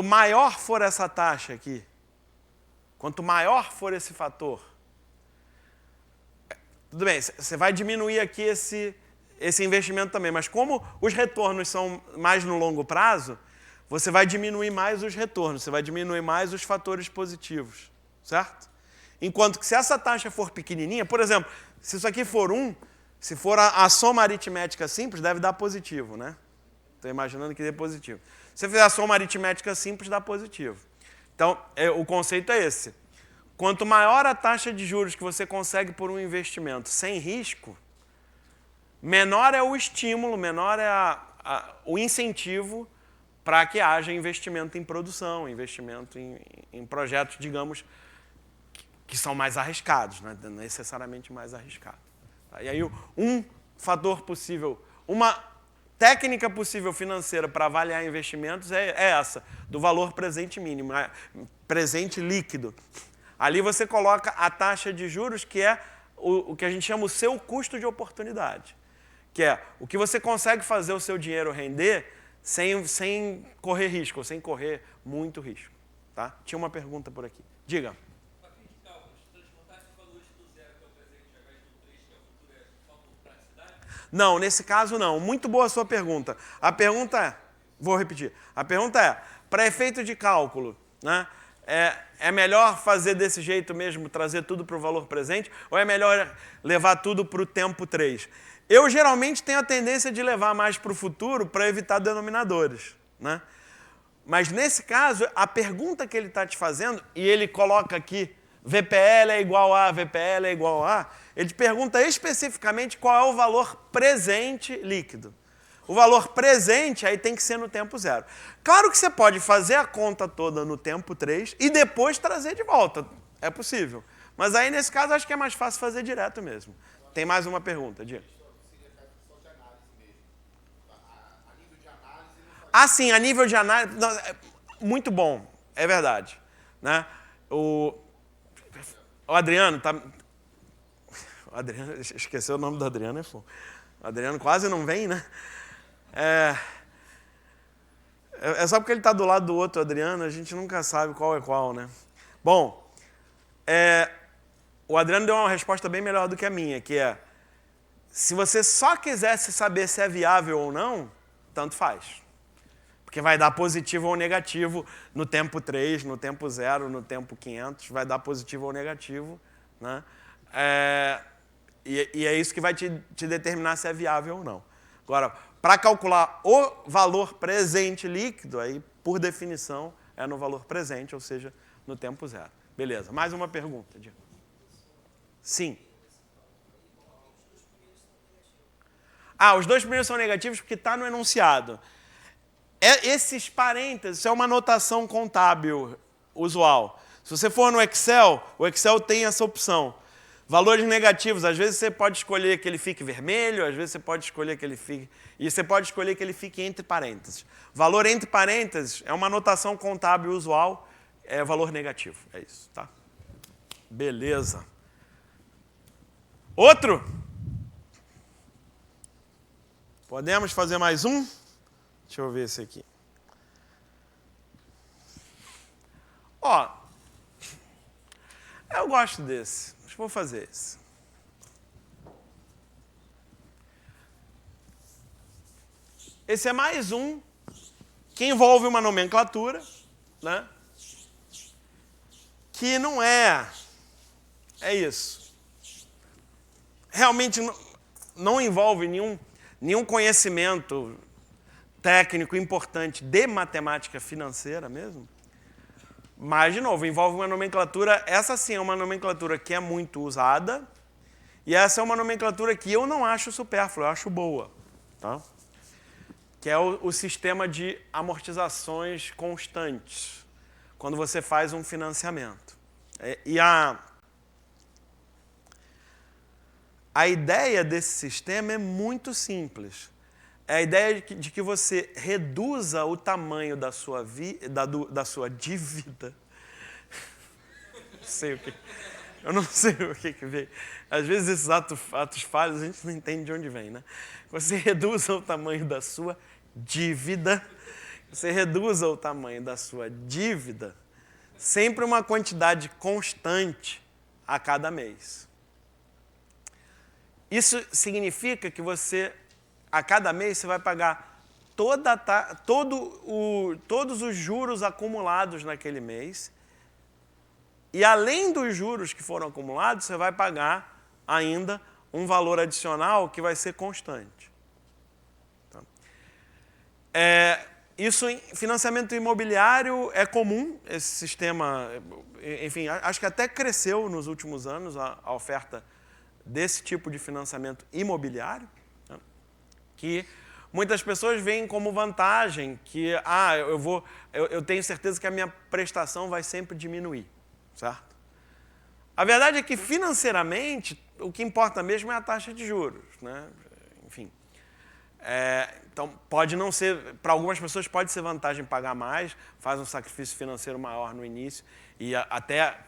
maior for essa taxa aqui, quanto maior for esse fator, tudo bem, você vai diminuir aqui esse investimento também, mas como os retornos são mais no longo prazo, você vai diminuir mais os retornos, você vai diminuir mais os fatores positivos, certo? Enquanto que se essa taxa for pequenininha, por exemplo, se isso aqui for 1, se for a soma aritmética simples, deve dar positivo, né? Estou imaginando que dê positivo. Se você fizer a soma aritmética simples, dá positivo. Então, o conceito é esse. Quanto maior a taxa de juros que você consegue por um investimento sem risco, menor é o estímulo, menor é o incentivo para que haja investimento em produção, investimento em projetos, digamos, que são mais arriscados, né? Necessariamente mais arriscados. Tá? E aí, um fator possível, uma técnica possível financeira para avaliar investimentos é essa, do valor presente mínimo, presente líquido. Ali você coloca a taxa de juros, que é o que a gente chama o seu custo de oportunidade, que é o que você consegue fazer o seu dinheiro render sem correr risco, ou sem correr muito risco. Tá? Tinha uma pergunta por aqui. Diga. Não, nesse caso não. Muito boa a sua pergunta. A pergunta é, vou repetir, a pergunta é, para efeito de cálculo, né, é melhor fazer desse jeito mesmo, trazer tudo para o valor presente, ou é melhor levar tudo para o tempo 3? Eu geralmente tenho a tendência de levar mais para o futuro para evitar denominadores, né? Mas nesse caso, a pergunta que ele está te fazendo, e ele coloca aqui, VPL é igual a, VPL é igual a, ele te pergunta especificamente qual é o valor presente líquido. O valor presente aí tem que ser no tempo 0. Claro que você pode fazer a conta toda no tempo 3 e depois trazer de volta. É possível. Mas aí, nesse caso, acho que é mais fácil fazer direto mesmo. Tem mais uma pergunta, Diego. Ah, sim, a nível de análise... Muito bom, é verdade. Né? O Adriano tá... O Adriano, esqueceu o nome do Adriano, é fogo. O Adriano quase não vem, né? É só porque ele está do lado do outro Adriano, a gente nunca sabe qual é qual, né? Bom, o Adriano deu uma resposta bem melhor do que a minha, que é, se você só quisesse saber se é viável ou não, tanto faz. Porque vai dar positivo ou negativo no tempo 3, no tempo 0, no tempo 500, vai dar positivo ou negativo, né? E é isso que vai te determinar se é viável ou não. Agora, para calcular o valor presente líquido, aí, por definição, é no valor presente, ou seja, no tempo 0. Beleza, mais uma pergunta, Diego. Sim. Os dois primeiros são negativos porque está no enunciado. Esses parênteses, isso é uma notação contábil usual. Se você for no Excel, o Excel tem essa opção. Valores negativos, às vezes você pode escolher que ele fique vermelho, às vezes você pode escolher que ele fique... E você pode escolher que ele fique entre parênteses. Valor entre parênteses é uma notação contábil usual, é valor negativo. É isso, tá? Beleza. Outro? Podemos fazer mais um? Deixa eu ver esse aqui. Ó, eu gosto desse. Mas vou fazer esse. Esse é mais um que envolve uma nomenclatura, né? Que não é isso. Realmente não envolve nenhum conhecimento técnico importante de matemática financeira mesmo. Mas, de novo, envolve uma nomenclatura, essa sim é uma nomenclatura que é muito usada, e essa é uma nomenclatura que eu não acho supérflua, eu acho boa. Tá? Que é o sistema de amortizações constantes, quando você faz um financiamento. E a ideia desse sistema é muito simples. É a ideia de que você reduza o tamanho da sua dívida. Eu não sei o que veio. Às vezes esses atos falhos a gente não entende de onde vem, né? Você reduza o tamanho da sua dívida. Você reduza o tamanho da sua dívida sempre uma quantidade constante a cada mês. Isso significa que a cada mês, você vai pagar todos os juros acumulados naquele mês. E, além dos juros que foram acumulados, você vai pagar ainda um valor adicional que vai ser constante. Tá? Isso em financiamento imobiliário é comum, esse sistema, enfim, acho que até cresceu nos últimos anos a oferta desse tipo de financiamento imobiliário, né? Que muitas pessoas veem como vantagem que eu tenho certeza que a minha prestação vai sempre diminuir, certo? A verdade é que financeiramente o que importa mesmo é a taxa de juros, né? Enfim, então pode não ser, para algumas pessoas pode ser vantagem pagar mais, faz um sacrifício financeiro maior no início e até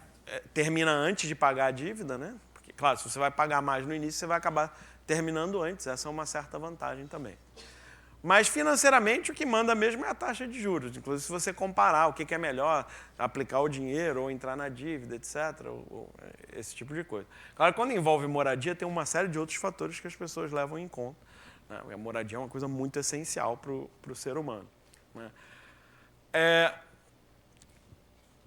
termina antes de pagar a dívida, né? Claro, se você vai pagar mais no início, você vai acabar terminando antes. Essa é uma certa vantagem também. Mas, financeiramente, o que manda mesmo é a taxa de juros. Inclusive, se você comparar o que é melhor, aplicar o dinheiro ou entrar na dívida, etc., esse tipo de coisa. Claro, quando envolve moradia, tem uma série de outros fatores que as pessoas levam em conta. Né? A moradia é uma coisa muito essencial para o ser humano. Né?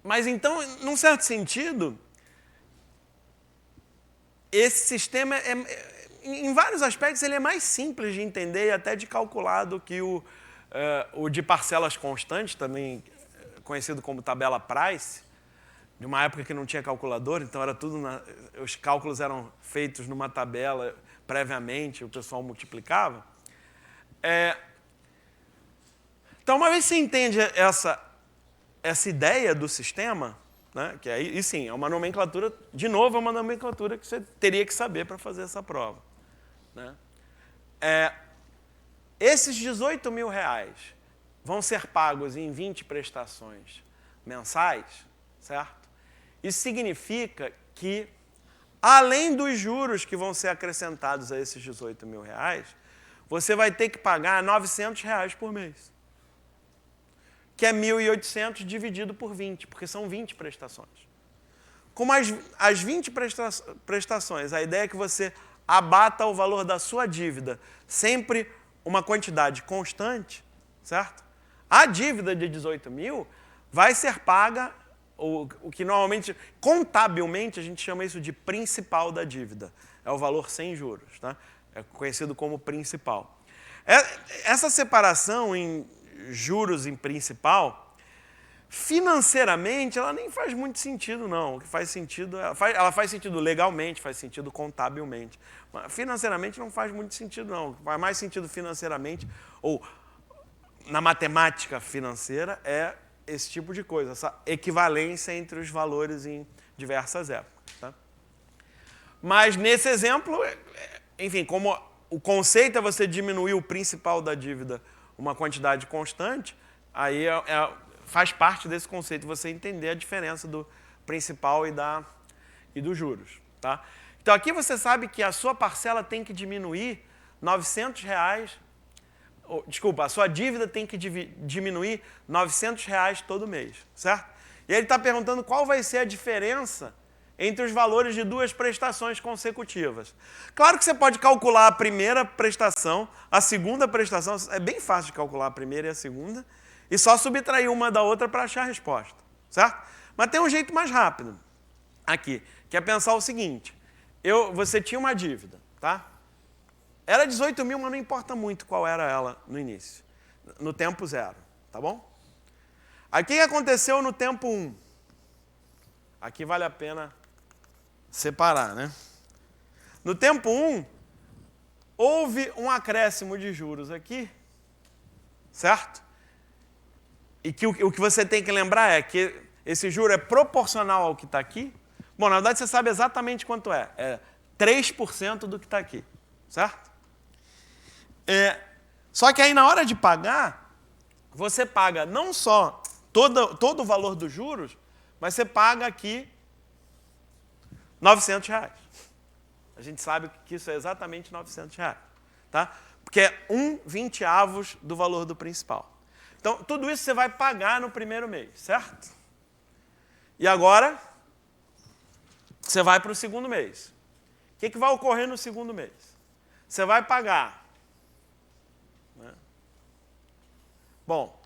Mas, então, num certo sentido, esse sistema, em vários aspectos, ele é mais simples de entender e até de calcular do que o de parcelas constantes, também conhecido como tabela Price, de uma época que não tinha calculador, então era tudo os cálculos eram feitos numa tabela previamente, o pessoal multiplicava. Então, uma vez que você entende essa ideia do sistema, né, que aí, e sim, é uma nomenclatura, de novo, é uma nomenclatura que você teria que saber para fazer essa prova. Né? Esses R$18 mil vão ser pagos em 20 prestações mensais, certo? Isso significa que, além dos juros que vão ser acrescentados a esses R$18 mil, você vai ter que pagar R$900 por mês. Que é 1.800 dividido por 20, porque são 20 prestações. Como as 20 prestações, a ideia é que você abata o valor da sua dívida, sempre uma quantidade constante, certo? A dívida de 18 mil vai ser paga, o que normalmente, contabilmente, a gente chama isso de principal da dívida. É o valor sem juros, tá? É conhecido como principal. Essa separação em juros em principal, financeiramente, ela nem faz muito sentido, não. O que faz sentido, ela faz sentido legalmente, faz sentido contabilmente. Mas financeiramente não faz muito sentido, não. O que faz mais sentido financeiramente, ou na matemática financeira, é esse tipo de coisa, essa equivalência entre os valores em diversas épocas. Tá? Mas nesse exemplo, enfim, como o conceito é você diminuir o principal da dívida uma quantidade constante, aí faz parte desse conceito você entender a diferença do principal e dos juros. Tá? Então aqui você sabe que a sua parcela tem que diminuir R$900, desculpa, a sua dívida tem que diminuir R$900 todo mês, certo? E ele está perguntando qual vai ser a diferença entre os valores de duas prestações consecutivas. Claro que você pode calcular a primeira prestação, a segunda prestação, é bem fácil de calcular a primeira e a segunda, e só subtrair uma da outra para achar a resposta, certo? Mas tem um jeito mais rápido aqui, que é pensar o seguinte, você tinha uma dívida, tá? Era 18 mil, mas não importa muito qual era ela no início, no tempo 0, tá bom? Aí o que aconteceu no tempo 1? Aqui vale a pena separar, né? No tempo 1, houve um acréscimo de juros aqui, certo? E que o que você tem que lembrar é que esse juro é proporcional ao que está aqui. Bom, na verdade você sabe exatamente quanto é. É 3% do que está aqui, certo? Só que aí na hora de pagar, você paga não só todo o valor dos juros, mas você paga aqui R$900. A gente sabe que isso é exatamente R$900, tá? Porque é 1/20 do valor do principal. Então, tudo isso você vai pagar no primeiro mês, certo? E agora, você vai para o segundo mês. O que vai ocorrer no segundo mês? Você vai pagar. Né? Bom,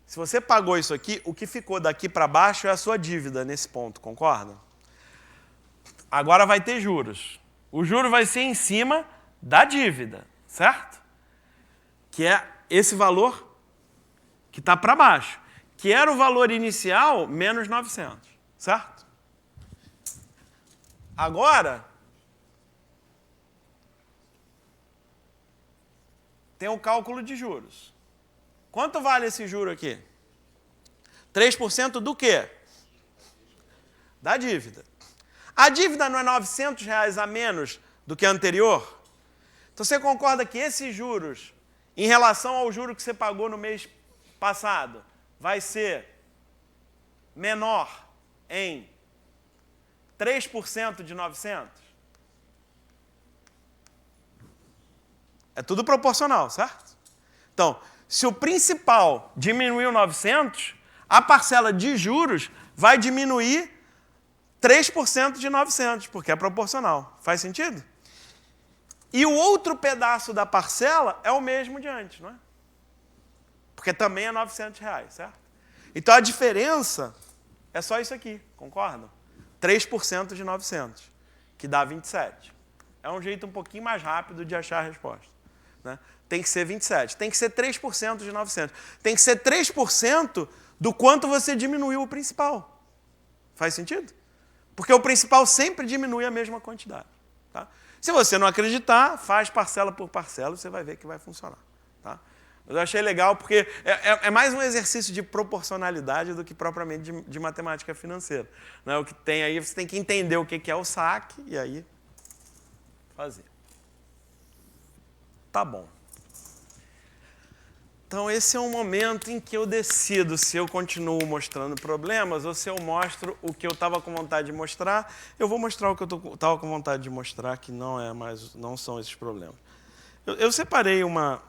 se você pagou isso aqui, o que ficou daqui para baixo é a sua dívida nesse ponto, concorda? Agora vai ter juros. O juro vai ser em cima da dívida, certo? Que é esse valor que está para baixo, que era o valor inicial menos 900, certo? Agora, tem o cálculo de juros. Quanto vale esse juro aqui? 3% do quê? Da dívida. A dívida não é R$900 a menos do que a anterior? Então você concorda que esses juros, em relação ao juro que você pagou no mês passado, vai ser menor em 3% de 900? É tudo proporcional, certo? Então, se o principal diminuiu 900, a parcela de juros vai diminuir 3% de 900, porque é proporcional. Faz sentido? E o outro pedaço da parcela é o mesmo de antes, não é? Porque também é R$900, certo? Então a diferença é só isso aqui, concordam? 3% de 900, que dá 27. É um jeito um pouquinho mais rápido de achar a resposta. Né? Tem que ser 27. Tem que ser 3% de 900. Tem que ser 3% do quanto você diminuiu o principal. Faz sentido? Porque o principal sempre diminui a mesma quantidade. Tá? Se você não acreditar, faz parcela por parcela, você vai ver que vai funcionar. Tá? Eu achei legal porque é mais um exercício de proporcionalidade do que propriamente de matemática financeira. Né? O que tem aí, você tem que entender o que é o saque e aí fazer. Tá bom. Então, esse é um momento em que eu decido se eu continuo mostrando problemas ou se eu mostro o que eu estava com vontade de mostrar. Eu vou mostrar o que eu estava com vontade de mostrar, que não são esses problemas. Eu separei uma...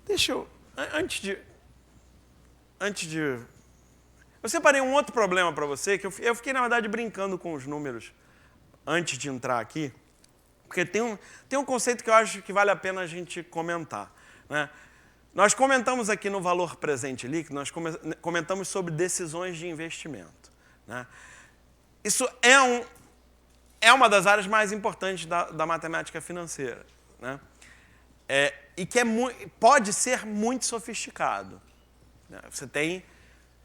Deixa eu... Antes de... Eu separei um outro problema para você, que eu fiquei, na verdade, brincando com os números antes de entrar aqui, porque tem um conceito que eu acho que vale a pena a gente comentar. Né? Nós comentamos aqui no valor presente líquido, nós comentamos sobre decisões de investimento. Né? Isso é uma das áreas mais importantes da matemática financeira. Né? E que pode ser muito sofisticado. Né? Você tem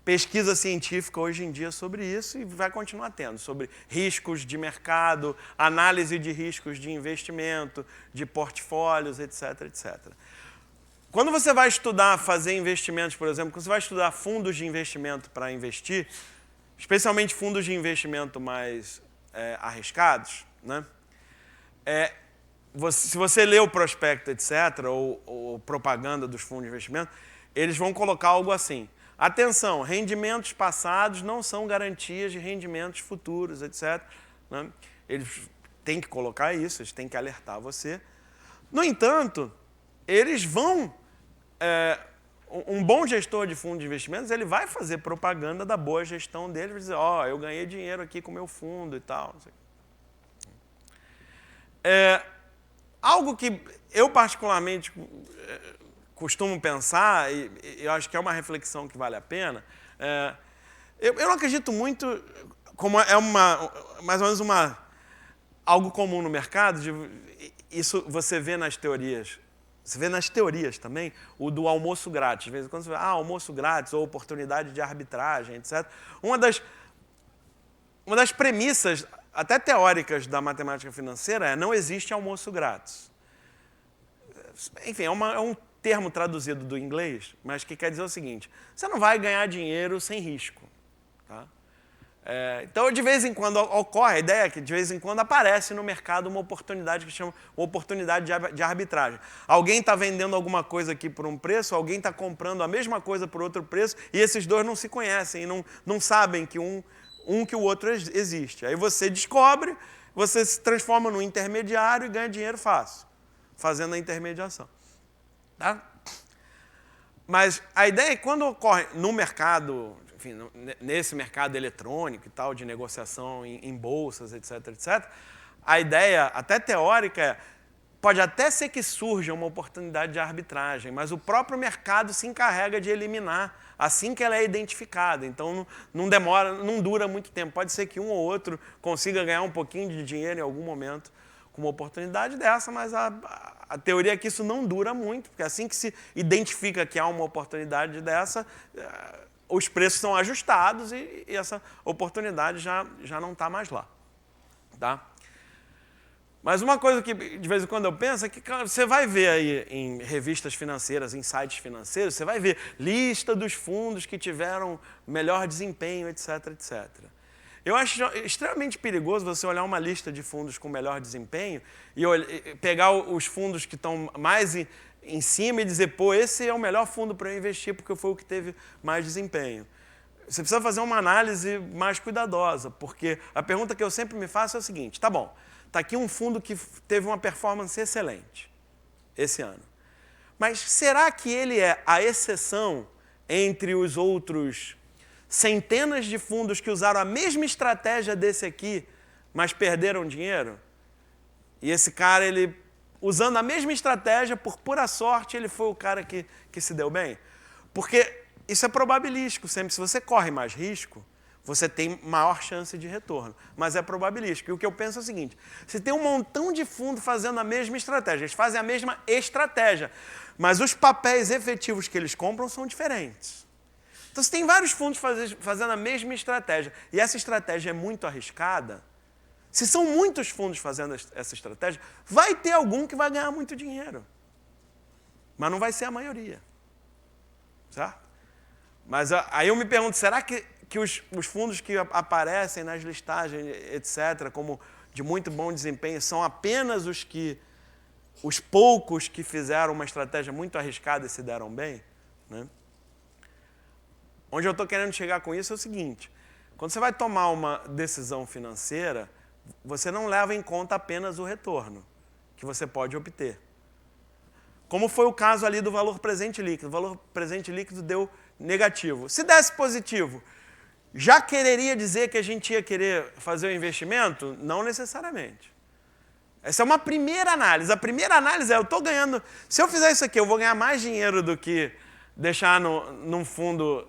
pesquisa científica hoje em dia sobre isso e vai continuar tendo, sobre riscos de mercado, análise de riscos de investimento, de portfólios, etc, etc. Quando você vai estudar fazer investimentos, por exemplo, quando você vai estudar fundos de investimento para investir, especialmente fundos de investimento mais arriscados, né? Se você lê o prospecto, etc., ou propaganda dos fundos de investimento, eles vão colocar algo assim. Atenção, rendimentos passados não são garantias de rendimentos futuros, etc., né? Eles têm que colocar isso, eles têm que alertar você. No entanto, eles vão... um bom gestor de fundo de investimentos, ele vai fazer propaganda da boa gestão dele, vai dizer, eu ganhei dinheiro aqui com o meu fundo e tal. Não sei. Algo que eu particularmente costumo pensar, e eu acho que é uma reflexão que vale a pena, eu não acredito muito, como mais ou menos algo comum no mercado, isso você vê nas teorias. Você vê nas teorias também o do almoço grátis. De vez em quando você vê, almoço grátis ou oportunidade de arbitragem, etc. Uma das premissas, até teóricas, da matemática financeira é não existe almoço grátis. Enfim, é um termo traduzido do inglês, mas que quer dizer o seguinte, você não vai ganhar dinheiro sem risco. Tá? Então, de vez em quando ocorre, a ideia é que de vez em quando aparece no mercado uma oportunidade que chama uma oportunidade de arbitragem. Alguém está vendendo alguma coisa aqui por um preço, alguém está comprando a mesma coisa por outro preço, e esses dois não se conhecem, não sabem que que o outro existe. Aí você descobre, você se transforma num intermediário e ganha dinheiro fácil, fazendo a intermediação. Tá? Mas a ideia é que quando ocorre no mercado... Enfim, nesse mercado eletrônico e tal, de negociação em bolsas, etc., etc., a ideia, até teórica, pode até ser que surja uma oportunidade de arbitragem, mas o próprio mercado se encarrega de eliminar assim que ela é identificada. Então, não demora, não dura muito tempo. Pode ser que um ou outro consiga ganhar um pouquinho de dinheiro em algum momento com uma oportunidade dessa, mas a teoria é que isso não dura muito, porque assim que se identifica que há uma oportunidade dessa... os preços são ajustados e essa oportunidade já não está mais lá. Tá? Mas uma coisa que de vez em quando eu penso é que você vai ver aí em revistas financeiras, em sites financeiros, você vai ver lista dos fundos que tiveram melhor desempenho, etc., etc. Eu acho extremamente perigoso você olhar uma lista de fundos com melhor desempenho e pegar os fundos que estão mais em cima e dizer, esse é o melhor fundo para eu investir porque foi o que teve mais desempenho. Você precisa fazer uma análise mais cuidadosa, porque a pergunta que eu sempre me faço é o seguinte, tá bom, está aqui um fundo que teve uma performance excelente esse ano, mas será que ele é a exceção entre os outros centenas de fundos que usaram a mesma estratégia desse aqui, mas perderam dinheiro? E esse cara, usando a mesma estratégia, por pura sorte, ele foi o cara que se deu bem? Porque isso é probabilístico sempre. Se você corre mais risco, você tem maior chance de retorno. Mas é probabilístico. E o que eu penso é o seguinte, você tem um montão de fundo fazendo a mesma estratégia. Eles fazem a mesma estratégia. Mas os papéis efetivos que eles compram são diferentes. Então, você tem vários fundos fazendo a mesma estratégia. E essa estratégia é muito arriscada. Se são muitos fundos fazendo essa estratégia, vai ter algum que vai ganhar muito dinheiro. Mas não vai ser a maioria. Certo? Mas aí eu me pergunto, será que os fundos que aparecem nas listagens, etc., como de muito bom desempenho, são apenas os poucos que fizeram uma estratégia muito arriscada e se deram bem? Né? Onde eu estou querendo chegar com isso é o seguinte, quando você vai tomar uma decisão financeira, você não leva em conta apenas o retorno que você pode obter. Como foi o caso ali do valor presente líquido. O valor presente líquido deu negativo. Se desse positivo, já quereria dizer que a gente ia querer fazer o investimento? Não necessariamente. Essa é uma primeira análise. A primeira análise é, eu estou ganhando... Se eu fizer isso aqui, eu vou ganhar mais dinheiro do que deixar num fundo...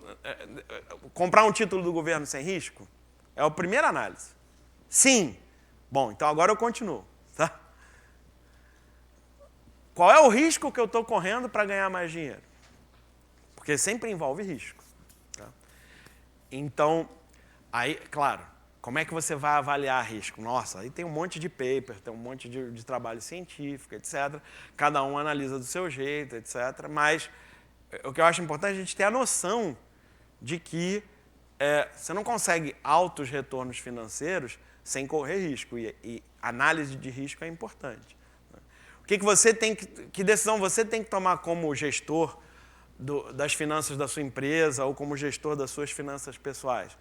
comprar um título do governo sem risco? É a primeira análise. Sim. Bom, então agora eu continuo. Tá? Qual é o risco que eu estou correndo para ganhar mais dinheiro? Porque sempre envolve risco. Tá? Então, aí, claro, Como é que você vai avaliar risco? Nossa, aí tem um monte de paper, tem um monte de trabalho científico, etc. Cada um analisa do seu jeito, etc. Mas o que eu acho importante é a gente ter a noção de que você não consegue altos retornos financeiros sem correr risco. E análise de risco é importante. O que você tem que decisão você tem que tomar como gestor das finanças da sua empresa ou como gestor das suas finanças pessoais?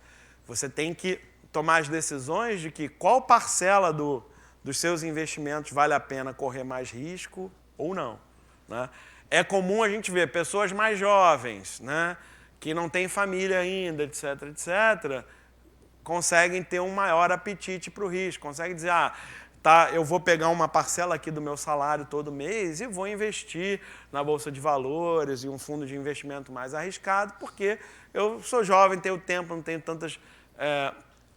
Você tem que tomar as decisões de que qual parcela dos seus investimentos vale a pena correr mais risco ou não. Né? É comum a gente ver pessoas mais jovens, né, que não têm família ainda, etc., etc., conseguem ter um maior apetite para o risco, conseguem dizer, eu vou pegar uma parcela aqui do meu salário todo mês e vou investir na Bolsa de Valores e um fundo de investimento mais arriscado, porque eu sou jovem, tenho tempo, não tenho tantas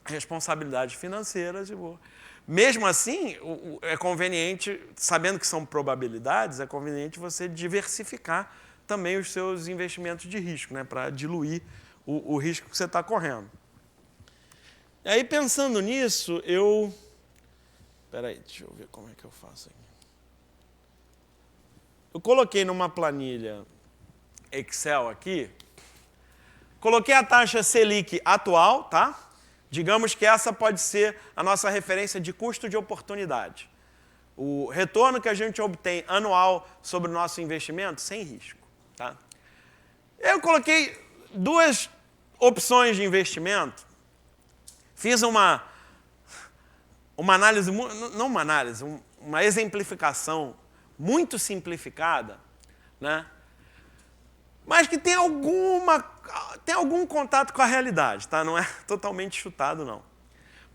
responsabilidades financeiras e vou. Mesmo assim, é conveniente, sabendo que são probabilidades, é conveniente você diversificar também os seus investimentos de risco, né, para diluir o risco que você está correndo. E aí, pensando nisso, Espera aí, deixa eu ver como é que eu faço aqui. Eu coloquei numa planilha Excel aqui, coloquei a taxa Selic atual, tá? Digamos que essa pode ser a nossa referência de custo de oportunidade. O retorno que a gente obtém anual sobre o nosso investimento sem risco. Tá? Eu coloquei duas opções de investimento. Fiz uma análise, não uma análise, uma exemplificação muito simplificada, né? Mas que tem algum contato com a realidade, tá? Não é totalmente chutado, não.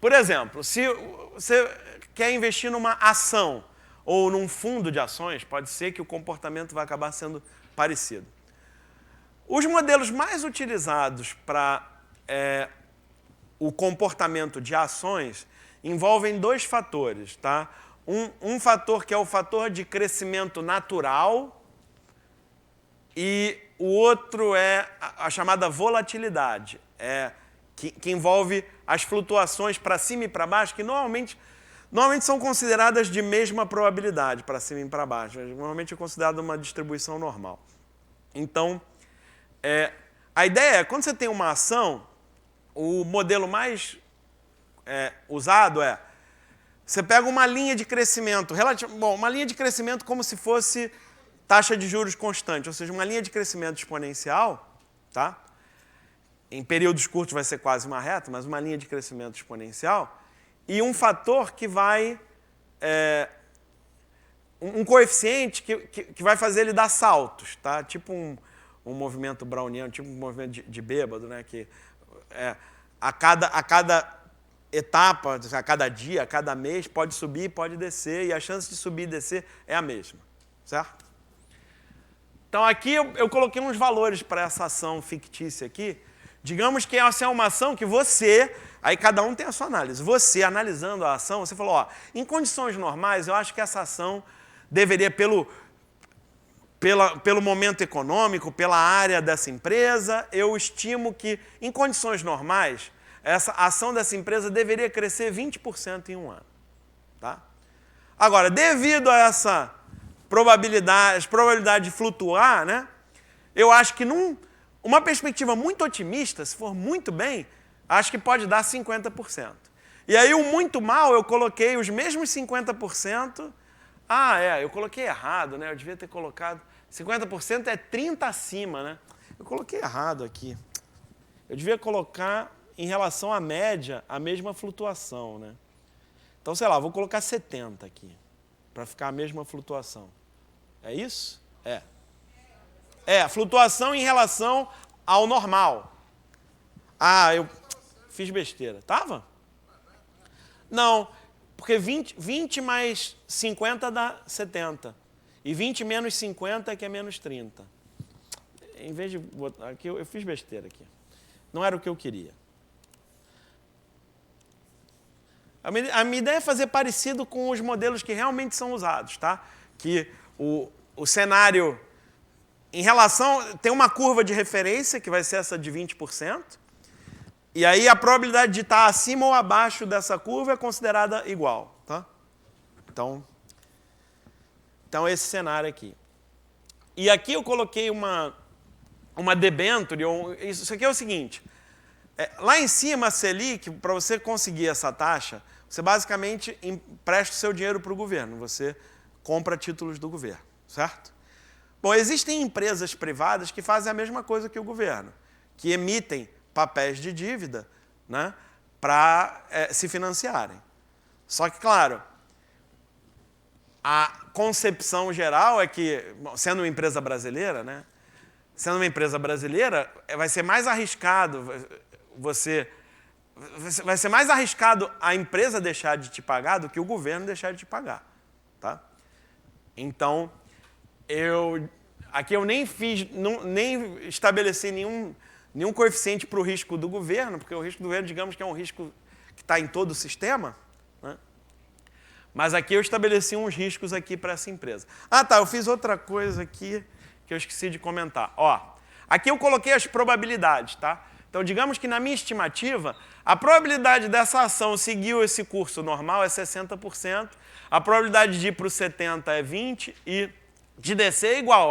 Por exemplo, se você quer investir numa ação ou num fundo de ações, pode ser que o comportamento vai acabar sendo parecido. Os modelos mais utilizados para o comportamento de ações envolvem dois fatores, tá? Um fator que é o fator de crescimento natural e o outro é a chamada volatilidade, que envolve as flutuações para cima e para baixo, que normalmente são consideradas de mesma probabilidade para cima e para baixo. Normalmente é considerada uma distribuição normal. Então, a ideia é, quando você tem uma ação, o modelo mais usado você pega uma linha de crescimento, uma linha de crescimento como se fosse taxa de juros constante, ou seja, uma linha de crescimento exponencial, tá? Em períodos curtos vai ser quase uma reta, mas uma linha de crescimento exponencial, e um fator que vai... um coeficiente que vai fazer ele dar saltos, tá? Tipo um movimento browniano, tipo um movimento de bêbado, né? Que a cada etapa, a cada dia, a cada mês, pode subir e pode descer, e a chance de subir e descer é a mesma, certo? Então, aqui eu coloquei uns valores para essa ação fictícia aqui. Digamos que essa é uma ação que aí cada um tem a sua análise. Você, analisando a ação, você falou, em condições normais, eu acho que essa ação deveria, pelo momento econômico, pela área dessa empresa, eu estimo que, em condições normais, essa ação dessa empresa deveria crescer 20% em um ano. Tá? Agora, devido a essa probabilidade de flutuar, né, eu acho que uma perspectiva muito otimista, se for muito bem, acho que pode dar 50%. E aí o muito mal, eu coloquei os mesmos 50%. Eu coloquei errado, né? Eu devia ter colocado... 50% é 30 acima, né? Eu coloquei errado aqui. Eu devia colocar, em relação à média, a mesma flutuação, né? Então, sei lá, vou colocar 70 aqui, para ficar a mesma flutuação. É isso? A flutuação em relação ao normal. Eu fiz besteira. Tava? Não, porque 20 mais 50 dá 70. E 20 menos 50 que é menos 30. Em vez de botar aqui, eu fiz besteira aqui. Não era o que eu queria. A minha ideia é fazer parecido com os modelos que realmente são usados, tá? Que o cenário, em relação... Tem uma curva de referência, que vai ser essa de 20%. E aí a probabilidade de estar acima ou abaixo dessa curva é considerada igual. Tá? Então esse cenário aqui. E aqui eu coloquei uma debênture. Isso aqui é o seguinte. Lá em cima, a Selic, para você conseguir essa taxa, você basicamente empresta o seu dinheiro para o governo. Você compra títulos do governo, certo? Bom, existem empresas privadas que fazem a mesma coisa que o governo, que emitem papéis de dívida, né, para se financiarem. Só que, claro, a concepção geral é que, sendo uma empresa brasileira, né, vai ser mais arriscado vai ser mais arriscado a empresa deixar de te pagar do que o governo deixar de te pagar. Tá? Então, aqui eu nem estabeleci nenhum coeficiente para o risco do governo, porque o risco do governo, digamos que é um risco que está em todo o sistema, né? Mas aqui eu estabeleci uns riscos aqui para essa empresa. Ah, tá, eu fiz outra coisa aqui que eu esqueci de comentar. Ó, aqui eu coloquei as probabilidades, tá? Então, digamos que na minha estimativa, a probabilidade dessa ação seguir esse curso normal é 60%, a probabilidade de ir para o 70% é 20% e de descer é igual.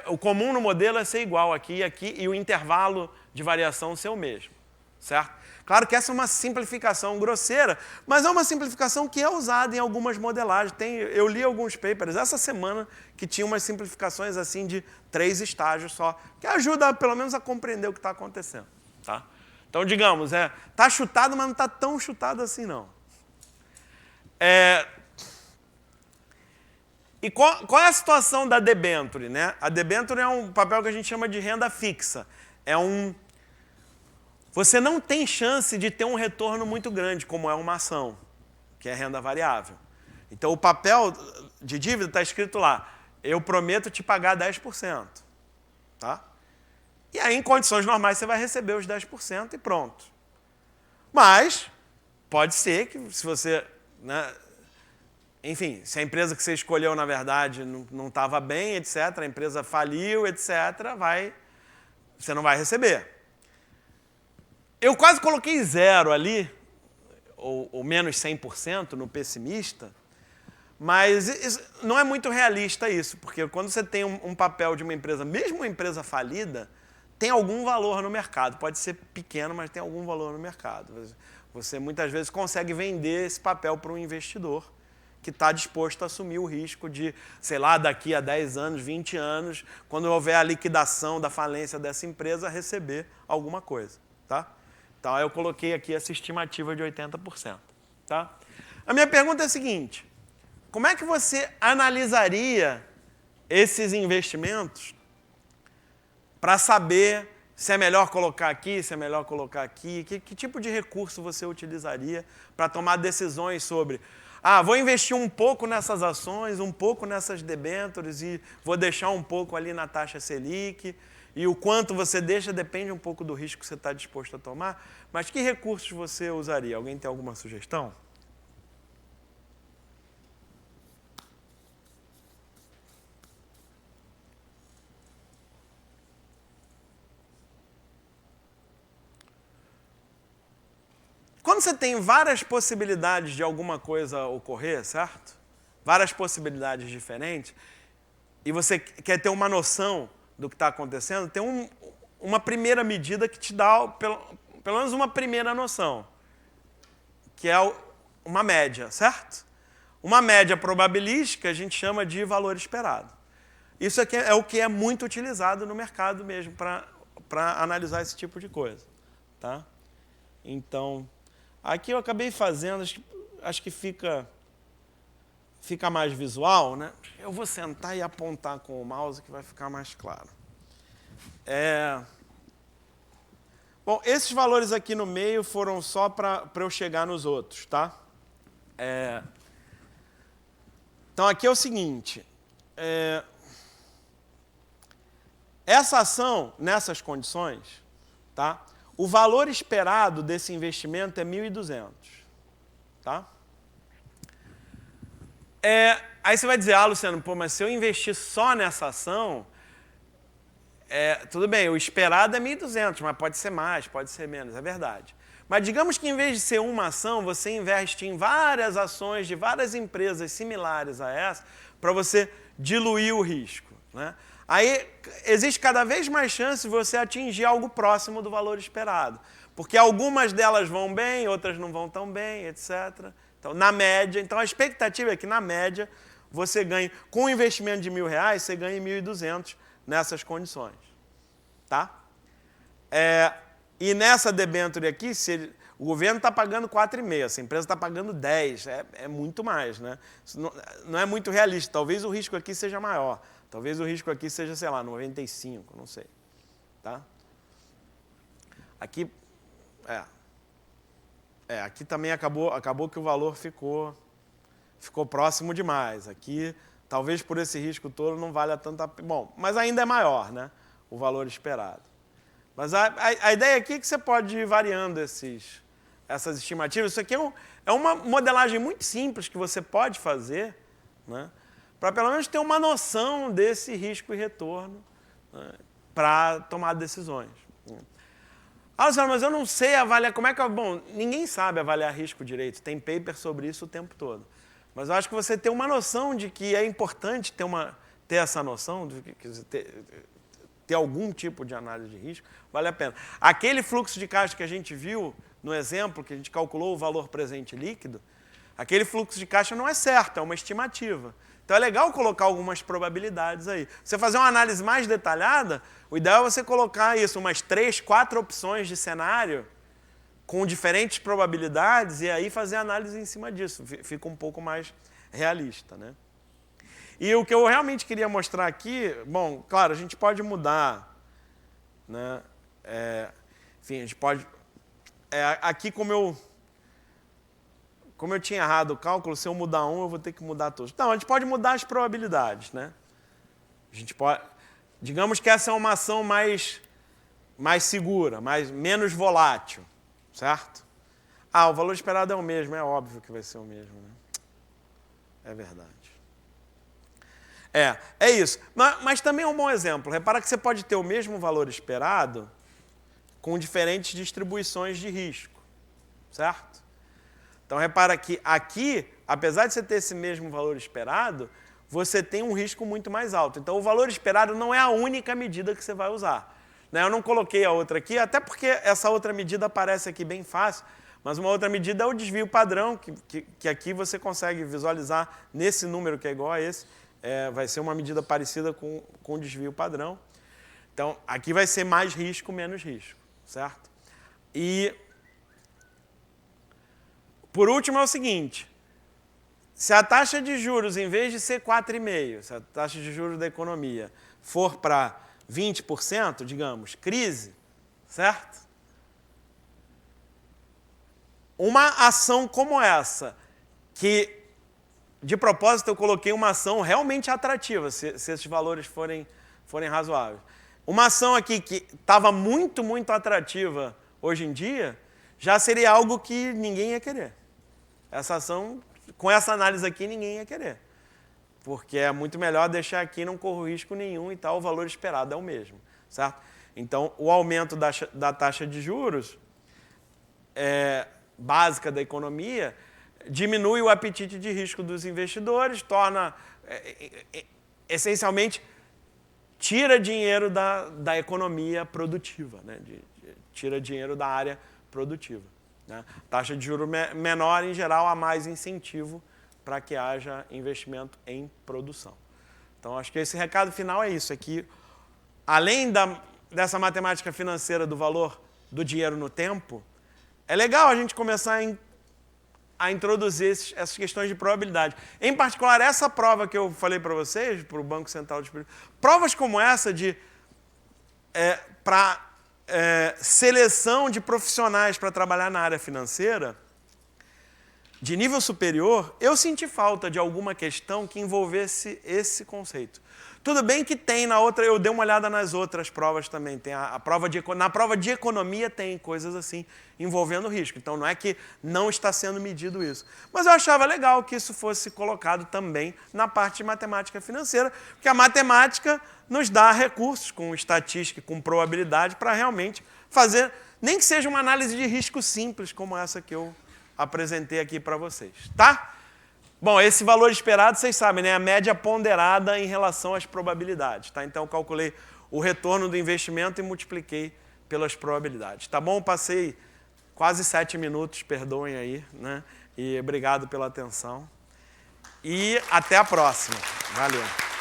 O comum no modelo é ser igual aqui e aqui e o intervalo de variação ser o mesmo, certo? Claro que essa é uma simplificação grosseira, mas é uma simplificação que é usada em algumas modelagens. Eu li alguns papers essa semana que tinham umas simplificações assim de 3 estágios só, que ajuda pelo menos a compreender o que está acontecendo. Tá? Então, digamos, está chutado, mas não está tão chutado assim, não. E qual é a situação da debênture? Né? A debênture é um papel que a gente chama de renda fixa. Você não tem chance de ter um retorno muito grande, como é uma ação, que é renda variável. Então, o papel de dívida está escrito lá, eu prometo te pagar 10%. Tá? E aí, em condições normais, você vai receber os 10% e pronto. Mas, pode ser que se você... Né, enfim, se a empresa que você escolheu, na verdade, não estava bem, etc., a empresa faliu, etc., você não vai receber. Eu quase coloquei 0 ali, ou menos 100% no pessimista, mas não é muito realista isso, porque quando você tem um papel de uma empresa, mesmo uma empresa falida, tem algum valor no mercado. Pode ser pequeno, mas tem algum valor no mercado. Você muitas vezes consegue vender esse papel para um investidor que está disposto a assumir o risco de, sei lá, daqui a 10 anos, 20 anos, quando houver a liquidação da falência dessa empresa, receber alguma coisa. Tá? Então, eu coloquei aqui essa estimativa de 80%. Tá? A minha pergunta é a seguinte, como é que você analisaria esses investimentos para saber se é melhor colocar aqui, se é melhor colocar aqui, que tipo de recurso você utilizaria para tomar decisões sobre, vou investir um pouco nessas ações, um pouco nessas debêntures e vou deixar um pouco ali na taxa Selic, e o quanto você deixa depende um pouco do risco que você está disposto a tomar, mas que recursos você usaria? Alguém tem alguma sugestão? Quando você tem várias possibilidades de alguma coisa ocorrer, certo? Várias possibilidades diferentes, e você quer ter uma noção do que está acontecendo, tem uma primeira medida que te dá pelo menos uma primeira noção, que é uma média, certo? Uma média probabilística a gente chama de valor esperado. Isso aqui é o que é muito utilizado no mercado mesmo para analisar esse tipo de coisa. Tá? Então, aqui eu acabei fazendo, acho que fica mais visual, né? Eu vou sentar e apontar com o mouse que vai ficar mais claro. Bom, esses valores aqui no meio foram só para eu chegar nos outros, tá? Então, aqui é o seguinte. Essa ação, nessas condições, tá? O valor esperado desse investimento é 1.200. Tá? Aí você vai dizer, Luciano, mas se eu investir só nessa ação, tudo bem, o esperado é 1.200, mas pode ser mais, pode ser menos, é verdade. Mas digamos que em vez de ser uma ação, você investe em várias ações de várias empresas similares a essa, para você diluir o risco, né? Aí existe cada vez mais chance de você atingir algo próximo do valor esperado. Porque algumas delas vão bem, outras não vão tão bem, etc. Então, na média, então a expectativa é que, na média, você ganhe, com um investimento de R$1.000, você ganhe 1.200 nessas condições. Tá? E nessa debênture aqui, o governo está pagando 4,5, essa empresa está pagando 10, é muito mais, né? Isso não é muito realista, talvez o risco aqui seja maior. Talvez o risco aqui seja, sei lá, 95, não sei. Tá? Aqui, aqui também acabou que o valor ficou próximo demais. Aqui, talvez por esse risco todo, não valha tanta... Bom, mas ainda é maior, né? O valor esperado. Mas a ideia aqui é que você pode ir variando essas estimativas. Isso aqui é uma modelagem muito simples que você pode fazer, né? Para pelo menos ter uma noção desse risco e retorno, né, para tomar decisões. Luciano, mas eu não sei avaliar como é que... Bom, ninguém sabe avaliar risco direito, tem paper sobre isso o tempo todo. Mas eu acho que você tem uma noção de que é importante ter essa noção, de ter algum tipo de análise de risco, vale a pena. Aquele fluxo de caixa que a gente viu no exemplo, que a gente calculou o valor presente líquido, aquele fluxo de caixa não é certo, é uma estimativa. Então é legal colocar algumas probabilidades aí. Você fazer uma análise mais detalhada, o ideal é você colocar isso, umas 3, 4 opções de cenário com diferentes probabilidades e aí fazer análise em cima disso. Fica um pouco mais realista, né? E o que eu realmente queria mostrar aqui, bom, claro, a gente pode mudar, né? Enfim, a gente pode... aqui como eu tinha errado o cálculo, se eu mudar eu vou ter que mudar todos. Não, a gente pode mudar as probabilidades, né? A gente pode... Digamos que essa é uma ação mais segura, menos volátil, certo? O valor esperado é o mesmo, é óbvio que vai ser o mesmo, né? É verdade. É isso. Mas também é um bom exemplo. Repara que você pode ter o mesmo valor esperado com diferentes distribuições de risco, certo? Então, repara que aqui, apesar de você ter esse mesmo valor esperado, você tem um risco muito mais alto. Então, o valor esperado não é a única medida que você vai usar. Eu não coloquei a outra aqui, até porque essa outra medida aparece aqui bem fácil, mas uma outra medida é o desvio padrão, que aqui você consegue visualizar nesse número que é igual a esse. Vai ser uma medida parecida com o desvio padrão. Então, aqui vai ser mais risco, menos risco, certo? E... Por último, é o seguinte, se a taxa de juros, em vez de ser 4,5%, se a taxa de juros da economia for para 20%, digamos, crise, certo? Uma ação como essa, que, de propósito, eu coloquei uma ação realmente atrativa, se esses valores forem razoáveis. Uma ação aqui que estava muito, muito atrativa hoje em dia, já seria algo que ninguém ia querer. Essa ação, com essa análise aqui, ninguém ia querer. Porque é muito melhor deixar aqui, não corro risco nenhum e tal, o valor esperado é o mesmo, certo? Então, o aumento da taxa de juros básica da economia diminui o apetite de risco dos investidores, torna, essencialmente, tira dinheiro da economia produtiva, né? Tira dinheiro da área produtiva. Né? Taxa de juros menor, em geral, há mais incentivo para que haja investimento em produção. Então, acho que esse recado final é isso. É que, além dessa matemática financeira do valor do dinheiro no tempo, é legal a gente começar a introduzir essas questões de probabilidade. Em particular, essa prova que eu falei para vocês, para o Banco Central do Espírito Santo, provas como essa para seleção de profissionais para trabalhar na área financeira, de nível superior, eu senti falta de alguma questão que envolvesse esse conceito. Tudo bem que tem na outra, eu dei uma olhada nas outras provas também. Tem na prova de economia tem coisas assim envolvendo risco. Então não é que não está sendo medido isso. Mas eu achava legal que isso fosse colocado também na parte de matemática financeira, porque a matemática nos dá recursos com estatística, com probabilidade, para realmente fazer, nem que seja uma análise de risco simples, como essa que eu apresentei aqui para vocês. Tá? Bom, esse valor esperado, vocês sabem, né? A média ponderada em relação às probabilidades. Tá? Então, eu calculei o retorno do investimento e multipliquei pelas probabilidades. Tá bom? Passei quase 7 minutos, perdoem aí, né? E obrigado pela atenção. E até a próxima. Valeu.